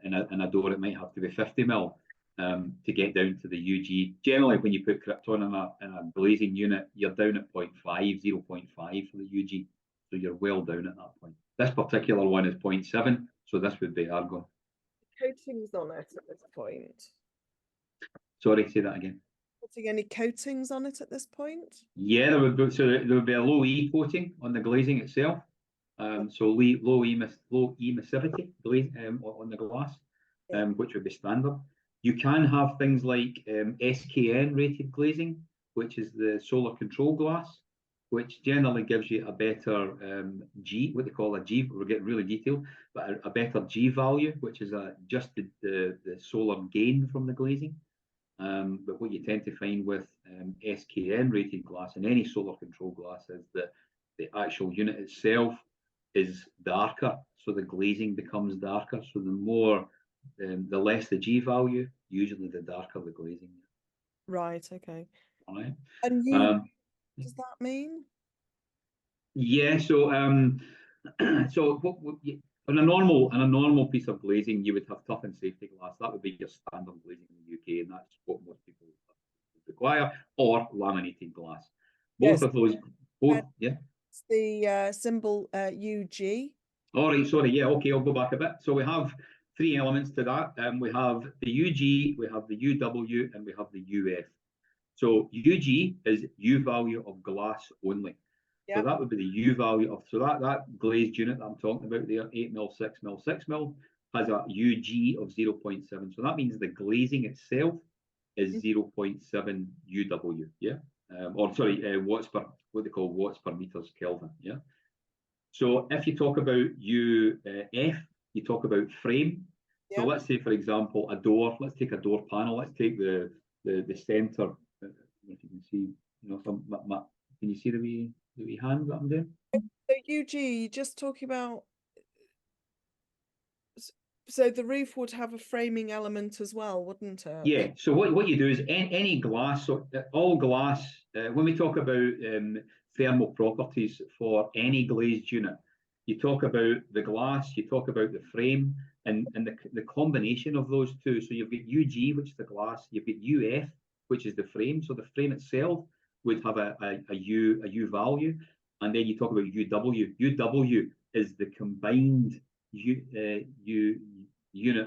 in a door it might have to be 50mm to get down to the UG. Generally, when you put krypton in a glazing unit, you're down at 0.5, 0.5 for the UG. So you're well down at that point. This particular one is 0.7, so this would be argon. Coatings on it at this point? Sorry, say that again. Putting any coatings on it at this point? Yeah, there would be, so there would be a low E coating on the glazing itself. So low emissivity on the glass, which would be standard. You can have things like SKN rated glazing, which is the solar control glass, which generally gives you a better what they call a G, we're getting really detailed, but a better G value, which is just the solar gain from the glazing. But what you tend to find with SKN rated glass and any solar control glass is that the actual unit itself is darker, so the glazing becomes darker. So the less the G value, usually the darker the glazing. Right. Okay. All right. And you, does that mean? Yeah. So so on a normal piece of glazing, you would have tough and safety glass. That would be your standard glazing in the UK, and that's what most people require, or laminated glass. Both of those. Yeah. It's the symbol UG. All right, sorry, yeah, okay, I'll go back a bit. So we have three elements to that. We have the UG, we have the UW, and we have the UF. So UG is U value of glass only. Yep. So that would be the U value of, so that glazed unit that I'm talking about there, 8mm, 6mm, 6mm, has a UG of 0.7. So that means the glazing itself is 0.7 UW, yeah? Watts per, what they call watts per meters Kelvin, yeah? So if you talk about UF, you talk about frame. Yep. So let's say, for example, a door, let's take a door panel, let's take the center, if you can see, from can you see the wee hand that I'm doing? So UG, just talking about, so the roof would have a framing element as well, wouldn't it? Yeah, so what you do is any glass, so all glass, when we talk about thermal properties for any glazed unit, you talk about the glass, you talk about the frame, and the combination of those two. So you've got UG, which is the glass, you've got UF, which is the frame. So the frame itself would have a U value, and then you talk about UW. UW is the combined unit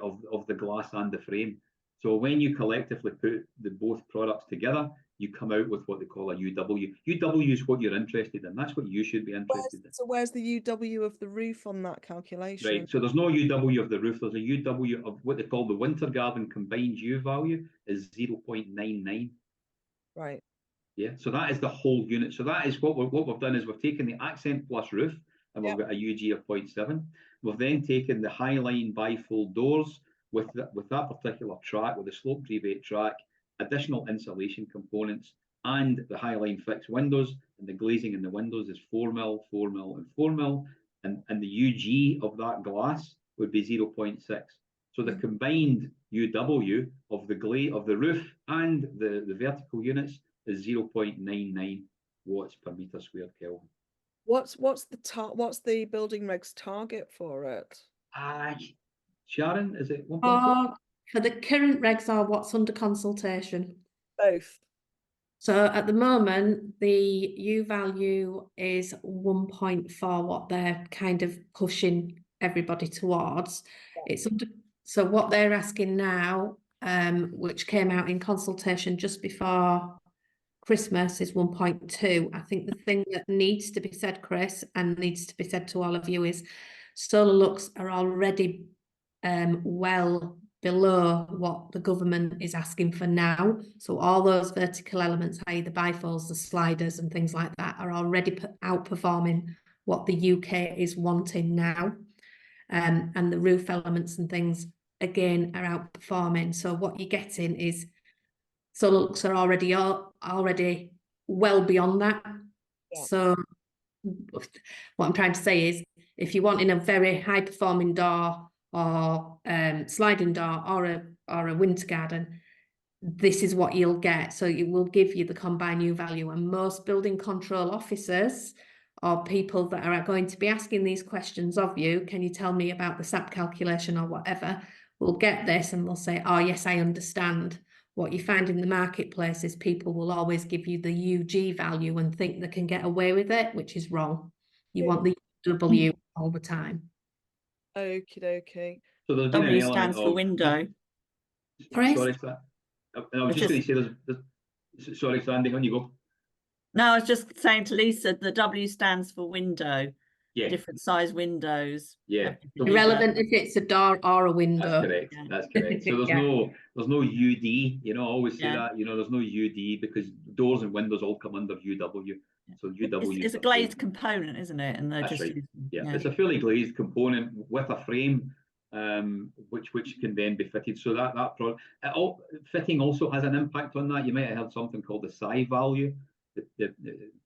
of the glass and the frame. So when you collectively put both products together, you come out with what they call a UW. UW is what you're interested in. That's what you should be interested in. So where's the UW of the roof on that calculation? Right, so there's no UW of the roof. There's a UW of what they call the Wintergarden combined U value is 0.99. Right. Yeah, so that is the whole unit. So that is what we've done is we've taken the accent plus roof, and we've got a UG of 0.7. We've then taken the Highline bifold doors with that particular track, with the sloped rebate track, additional insulation components, and the Highline fixed windows, and the glazing in the windows is 4mm, 4mm, and 4mm, and the UG of that glass would be 0.6. So the combined UW of the roof and the vertical units is 0.99 watts per meter squared Kelvin. What's the building regs target for it? Sharon, is it 1.4? For the current regs are what's under consultation. Both. So at the moment, the U value is 1.4, what they're kind of pushing everybody towards. Yeah. So what they're asking now, which came out in consultation just before Christmas, is 1.2. I think the thing that needs to be said, Chris, and needs to be said to all of you is Solarlux are already well below what the government is asking for now. So all those vertical elements, i.e. the bifolds, the sliders and things like that, are already outperforming what the UK is wanting now. and the roof elements and things again are outperforming. So what you're getting is Solarlux are already well beyond that. Yeah. So what I'm trying to say is, if you're wanting a very high performing door or sliding door or a Wintergarden, this is what you'll get. So it will give you the combined U value, and most building control officers or people that are going to be asking these questions of you, can you tell me about the SAP calculation or whatever, will get this and they'll say, oh yes, I understand. What you find in the marketplace is people will always give you the UG value and think they can get away with it, which is wrong. You want the W all the time. Okie dokie. So there's been an W element stands for of window. Sorry? Sorry, Sa- I was just going to say there's sorry, Sandy, on you go. No, I was just saying to Lisa, the W stands for window. Yeah, Different size windows. yeah. So Irrelevant if it's a door or a window. That's correct. Yeah. That's correct. So there's Yeah. there's no UD. You know, I always say Yeah. that. You know, there's no UD because doors and windows all come under UW. So UW. It's a glazed component, isn't it? And they're That's just right. using- Yeah, it's a fully glazed component with a frame, which can then be fitted. So that fitting also has an impact on that. You might have heard something called the PSI value, the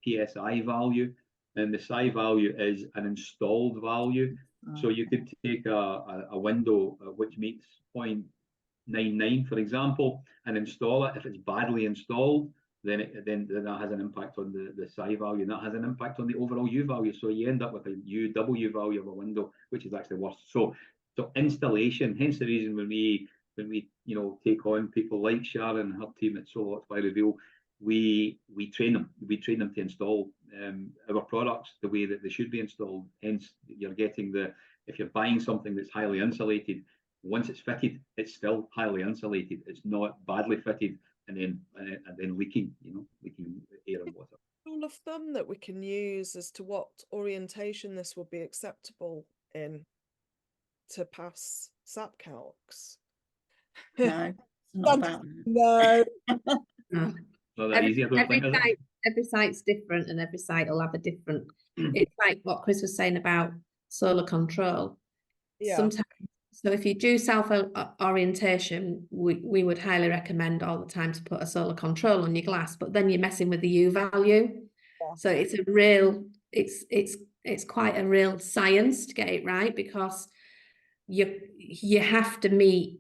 PSI value, and the PSI value is an installed value. So you could take a window which meets 0.99, for example, and install it. If it's badly installed, then that has an impact on the PSI value, and that has an impact on the overall U value. So you end up with a UW value of a window, which is actually worse. So installation, hence the reason when we take on people like Sharon and her team at Solarlux by Reveal, we train them. We train them to install our products the way that they should be installed. Hence, you're getting if you're buying something that's highly insulated, once it's fitted, it's still highly insulated. It's not badly fitted and then leaking air and water. Rule of thumb that we can use as to what orientation this would be acceptable in to pass SAP calcs. No, it's not about No. No. Not that easy, I don't think, is it? Every site's different, and every site will have a different. It's like what Chris was saying about solar control. Yeah. Sometimes, so if you do self orientation, we would highly recommend all the time to put a solar control on your glass. But then you're messing with the U value. Yeah. So it's quite a real science to get it right, because you have to meet.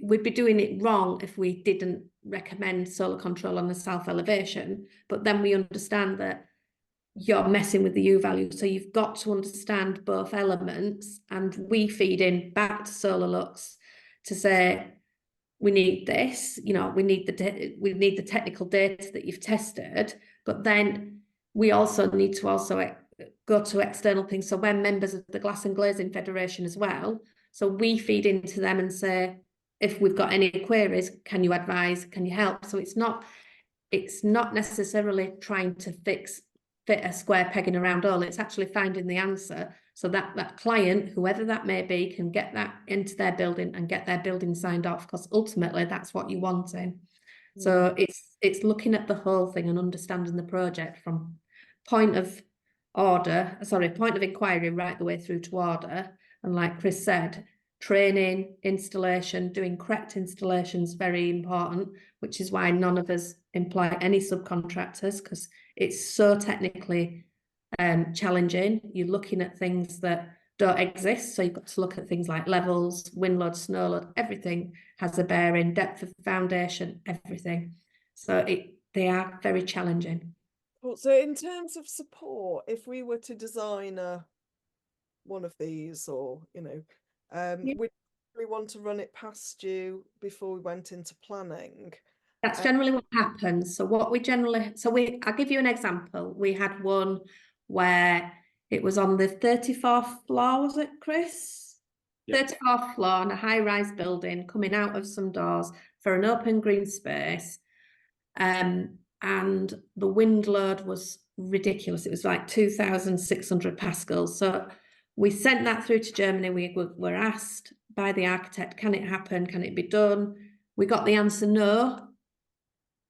We'd be doing it wrong if we didn't recommend solar control on the self elevation, but then we understand that you're messing with the U value. So you've got to understand both elements, and we feed in back to Solarlux to say, we need this, we need the technical data that you've tested, but then we also need to go to external things. So we're members of the Glass and Glazing Federation as well. So we feed into them and say, if we've got any queries, can you advise? Can you help? So it's not necessarily trying to fit a square peg in a round hole. It's actually finding the answer so that client, whoever that may be, can get that into their building and get their building signed off, because ultimately that's what you're wanting. So it's looking at the whole thing and understanding the project from point of inquiry right the way through to order. And like Chris said, training, installation, doing correct installations, very important, which is why none of us employ any subcontractors, because it's so technically challenging. You're looking at things that don't exist. So you've got to look at things like levels, wind load, snow load, everything has a bearing, depth of foundation, everything. So they are very challenging. Cool. So in terms of support, if we were to design one of these, or we want to run it past you before we went into planning. That's generally what happens. So what I'll give you an example. We had one where it was on the 34th floor, was it, Chris? Yep. 34th floor on a high-rise building, coming out of some doors for an open green space. And the wind load was ridiculous. It was like 2,600 pascals. So we sent that through to Germany. We were asked by the architect, can it happen? Can it be done? We got the answer no.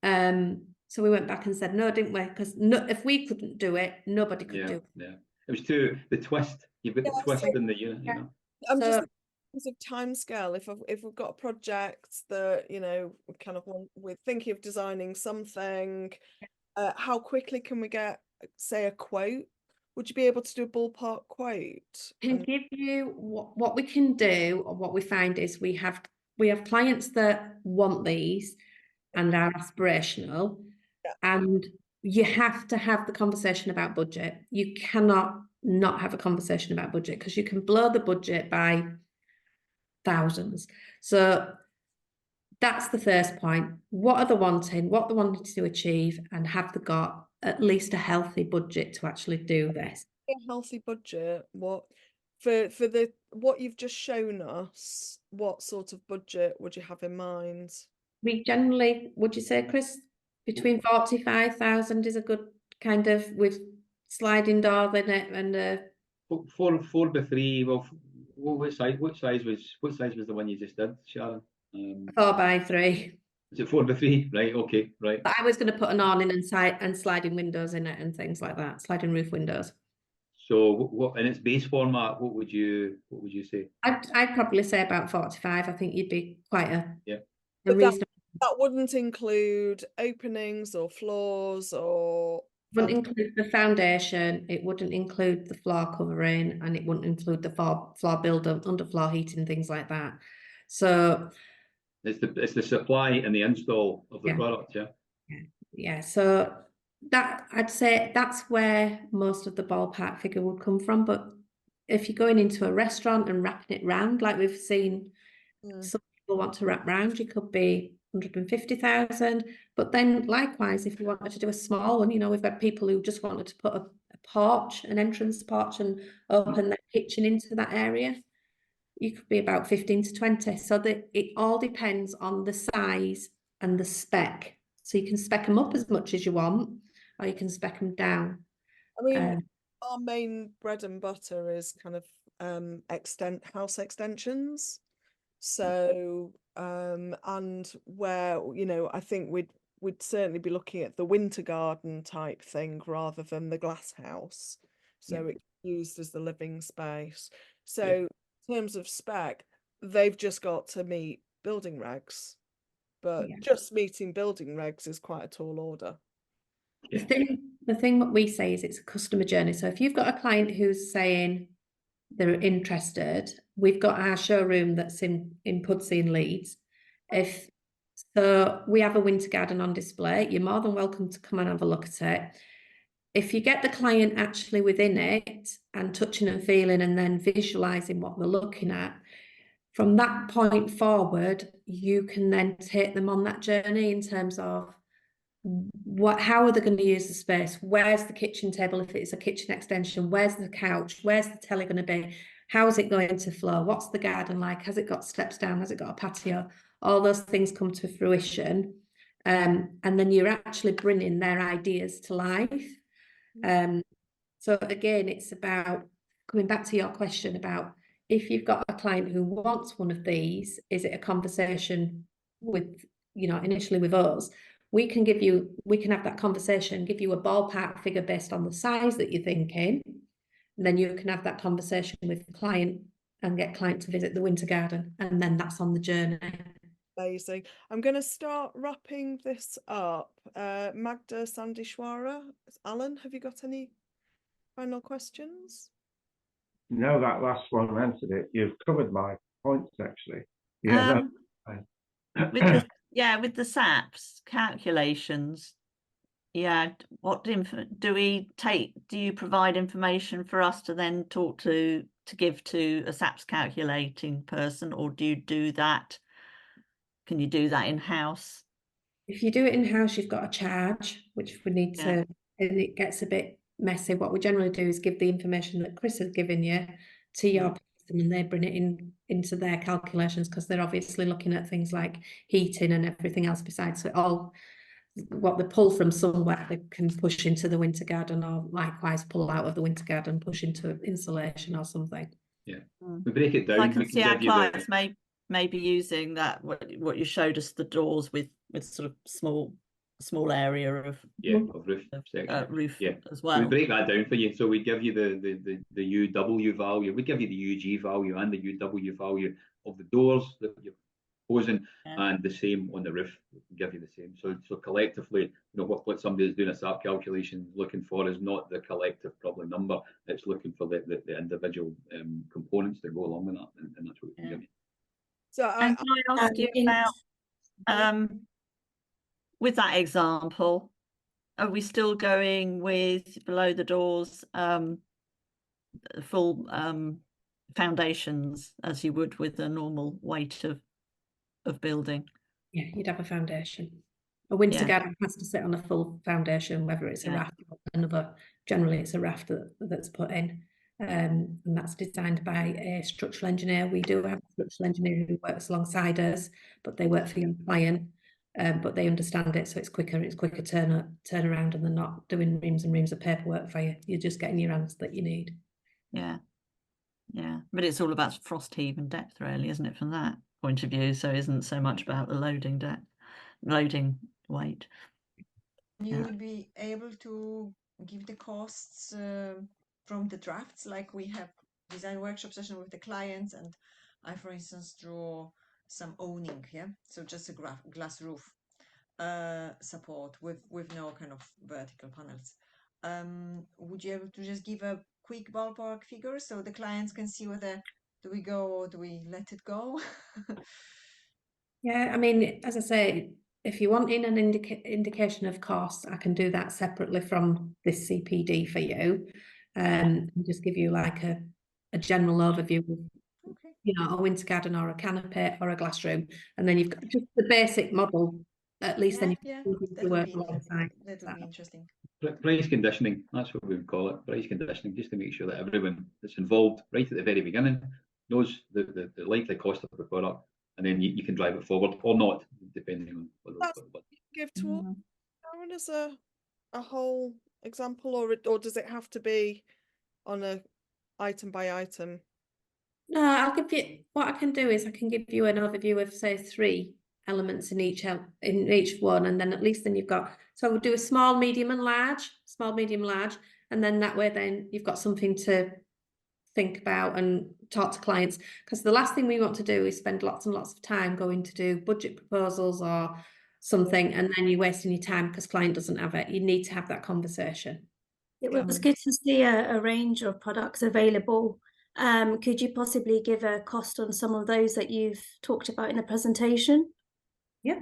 So we went back and said no, didn't we? Because if we couldn't do it, nobody could do it. Yeah, it was the twist you've got the Yeah, twist so- in the unit, you know. I'm just So- in terms of timescale. If we've got a project that, you know, we kind of want, we're thinking of designing something, how quickly can we get, say, a quote? Would you be able to do a ballpark quote? Can give you what we can do, or what we find is we have clients that want these and are aspirational, and you have to have the conversation about budget. You cannot not have a conversation about budget, because you can blow the budget by thousands. So that's the first point. What are they wanting? What they wanting to achieve, and have they got at least a healthy budget to actually do this? A healthy budget, what for the what you've just shown us, what sort of budget would you have in mind? We generally, would you say, Chris, between 45,000 is a good kind of, with sliding door in it, and 4 by 3. Well, what size was the one you just did, Sharon? 4 by 3. Is it 4 by 3? Right. Okay. Right. But I was going to put an awning and sliding windows in it and things like that, sliding roof windows. So what in its base format, what would you say? I'd probably say about 45. I think you'd be quite a But reasonable. that wouldn't include openings or floors or Wouldn't include the foundation, it wouldn't include the floor covering, and it wouldn't include the floor build-up, underfloor heating, things like that. So It's the supply and the install of the Yeah. product, yeah. yeah, so that, I'd say that's where most of the ballpark figure would come from. But if you're going into a restaurant and wrapping it round, like we've seen, some people want to wrap round, you could be 150,000. But then likewise, if you wanted to do a small one, you know, we've got people who just wanted to put a porch, an entrance porch, and open their kitchen into that area, you could be about 15 to 20. So that it all depends on the size and the spec. So you can spec them up as much as you want, or you can spec them down. I mean, our main bread and butter is kind of house extensions. So and where, you know, I think we'd certainly be looking at the Wintergarden type thing rather than the glass house. So it's used as the living space. So in terms of spec, they've just got to meet building regs. But just meeting building regs is quite a tall order. The thing what we say is it's a customer journey. So if you've got a client who's saying they're interested, we've got our showroom that's in Pudsey in Leeds. If so, we have a Wintergarden on display. You're more than welcome to come and have a look at it. If you get the client actually within it and touching and feeling and then visualizing what they're looking at, from that point forward, you can then take them on that journey in terms of how are they going to use the space? Where's the kitchen table if it's a kitchen extension? Where's the couch? Where's the telly going to be? How is it going to flow? What's the garden like? Has it got steps down? Has it got a patio? All those things come to fruition. And then you're actually bringing their ideas to life. So again, it's about coming back to your question about if you've got a client who wants one of these, is it a conversation with, you know, initially with us? We can have that conversation, give you a ballpark figure based on the size that you're thinking. And then you can have that conversation with the client and get client to visit the Wintergarden. And then that's on the journey. Amazing. I'm going to start wrapping this up. Magda, Sandy, Shwara, Alan, have you got any final questions? No, that last one answered it. You've covered my points, actually. With the SAPs calculations, what do you provide information for us to then talk to give to a SAPs calculating person, or do you do that? Can you do that in-house? If you do it in-house, you've got a charge, which we need to, and it gets a bit messy. What we generally do is give the information that Chris has given you to your person, and they bring it into their calculations, because they're obviously looking at things like heating and everything else besides. So all what they pull from somewhere, they can push into the Wintergarden, or likewise pull out of the Wintergarden, push into insulation or something. Yeah, we break it down. I can see our clients may be using that, what you showed us, the doors with sort of small small area of of roof section. roof Yeah. as So well. we break that down for you. So we give you the UW value, we give you the UG value and the UW value of the doors that you're proposing, and the same on the roof. We can give you the same. So collectively, what somebody is doing a SAP calculation looking for is not the collective probably number. It's looking for the individual components that go along with that, and that's what we can give you. So And can I ask you about, with that example, are we still going with below the doors full foundations as you would with a normal weight of building? Yeah, you'd have a foundation. A Wintergarden has to sit on a full foundation, whether it's a raft or another. Generally, it's a raft that's put in, and that's designed by a structural engineer. We do have a structural engineer who works alongside us, but they work for your client. But they understand it, so it's quicker turnaround, and they're not doing reams and reams of paperwork for you. You're just getting your answer that you need. Yeah, but it's all about frost heave and depth, really, isn't it, from that point of view? So it isn't so much about the loading weight. You will be able to give the costs from the drafts, like we have design workshop session with the clients, and I, for instance, draw some awning, so just a glass roof support with no kind of vertical panels. Would you be able to just give a quick ballpark figure so the clients can see whether do we go or do we let it go? Yeah, I mean, as I say, if you want in an indication of cost, I can do that separately from this CPD for you, and just give you like a general overview of, a Wintergarden or a canopy or a glass room, and then you've got just the basic model. At least then you can work alongside. That would be interesting. Price conditioning, that's what we would call it, price conditioning, just to make sure that everyone that's involved right at the very beginning knows the likely cost of the product, and then you can drive it forward or not, depending on what give to all Aaron as a whole example, or does it have to be on a item by item? No, I'll give you, what I can do is I can give you an overview of, say, 3 elements in each one, and then at least then you've got, so we'll do a small, medium and large, and then that way then you've got something to think about and talk to clients, because the last thing we want to do is spend lots and lots of time going to do budget proposals or something, and then you're wasting your time because client doesn't have it. You need to have that conversation. It was good to see a range of products available. Could you possibly give a cost on some of those that you've talked about in the presentation? Yeah,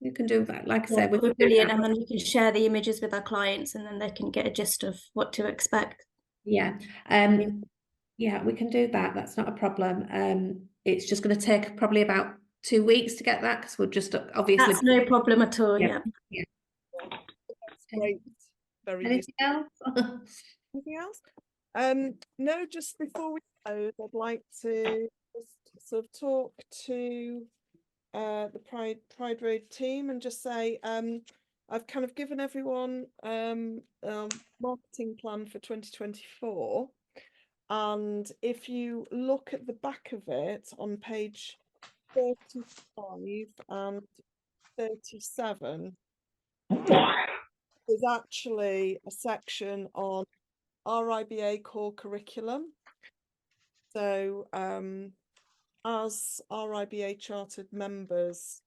you can do that. Like I said, we're brilliant, and then we can share the images with our clients, and then they can get a gist of what to expect. Yeah, yeah, we can do that. That's not a problem. It's just going to take probably about 2 weeks to get that, because we'll just obviously. That's no problem at all. Yeah. That's great. Very Anything else? Anything else? No, just before we close, I'd like to just sort of talk to the Pride Road team and just say I've kind of given everyone marketing plan for 2024, and if you look at the back of it on page 35 and 37, there's actually a section on RIBA core curriculum. So as RIBA Chartered members,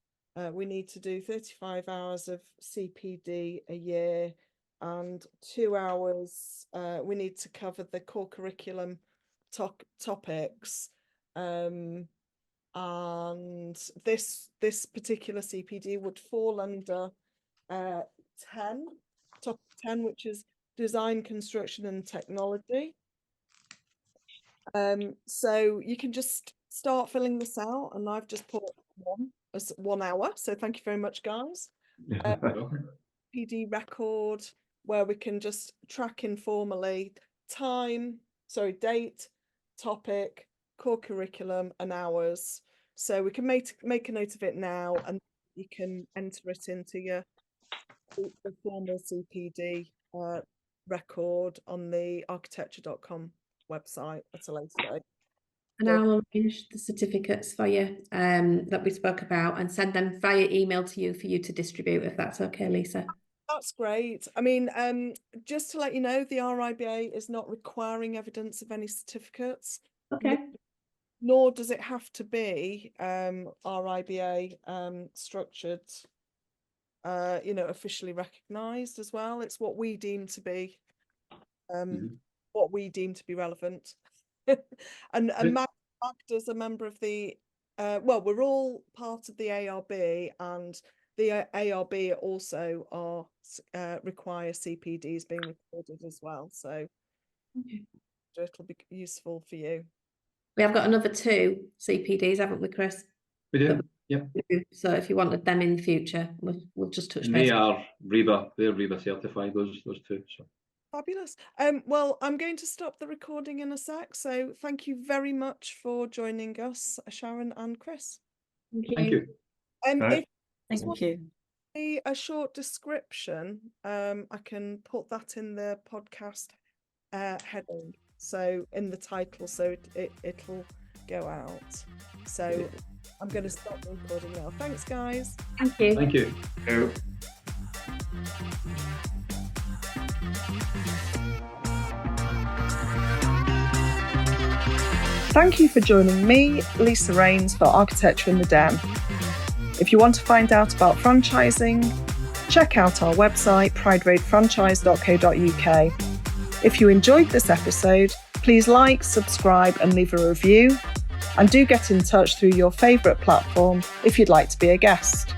we need to do 35 hours of CPD a year, and 2 hours we need to cover the core curriculum topics. And this particular CPD would fall under top 10, which is design, construction and technology. So you can just start filling this out, and I've just put 1 hour, so thank you very much, guys. PD record where we can just track informally date, topic, core curriculum and hours, so we can make a note of it now, and you can enter it into the formal CPD record on the architecture.com website at a later date. And I'll arrange the certificates for you that we spoke about and send them via email to you for you to distribute, if that's okay, Lisa. That's great. I mean, just to let you know, the RIBA is not requiring evidence of any certificates. Okay. Nor does it have to be RIBA structured, officially recognised as well. It's what we deem to be relevant. and Magda is a member of the we're all part of the ARB, and the ARB also require CPDs being recorded as well. So it'll be useful for you. We have got another 2 CPDs, haven't we, Chris? We do. Yep. So if you wanted them in the future, we'll just touch base. They are RIBA. They're RIBA certified. Those 2. So. Fabulous. Well, I'm going to stop the recording in a sec. So thank you very much for joining us, Sharon and Chris. Thank you. Thank you. A short description, I can put that in the podcast heading, so in the title, so it'll go out. So I'm going to stop the recording now. Thanks, guys. Thank you. Thank you. Thank you for joining me, Lisa Rains, for Architecture in the Den. If you want to find out about franchising, check out our website, prideraidfranchise.co.uk. If you enjoyed this episode, please like, subscribe and leave a review. And do get in touch through your favourite platform if you'd like to be a guest.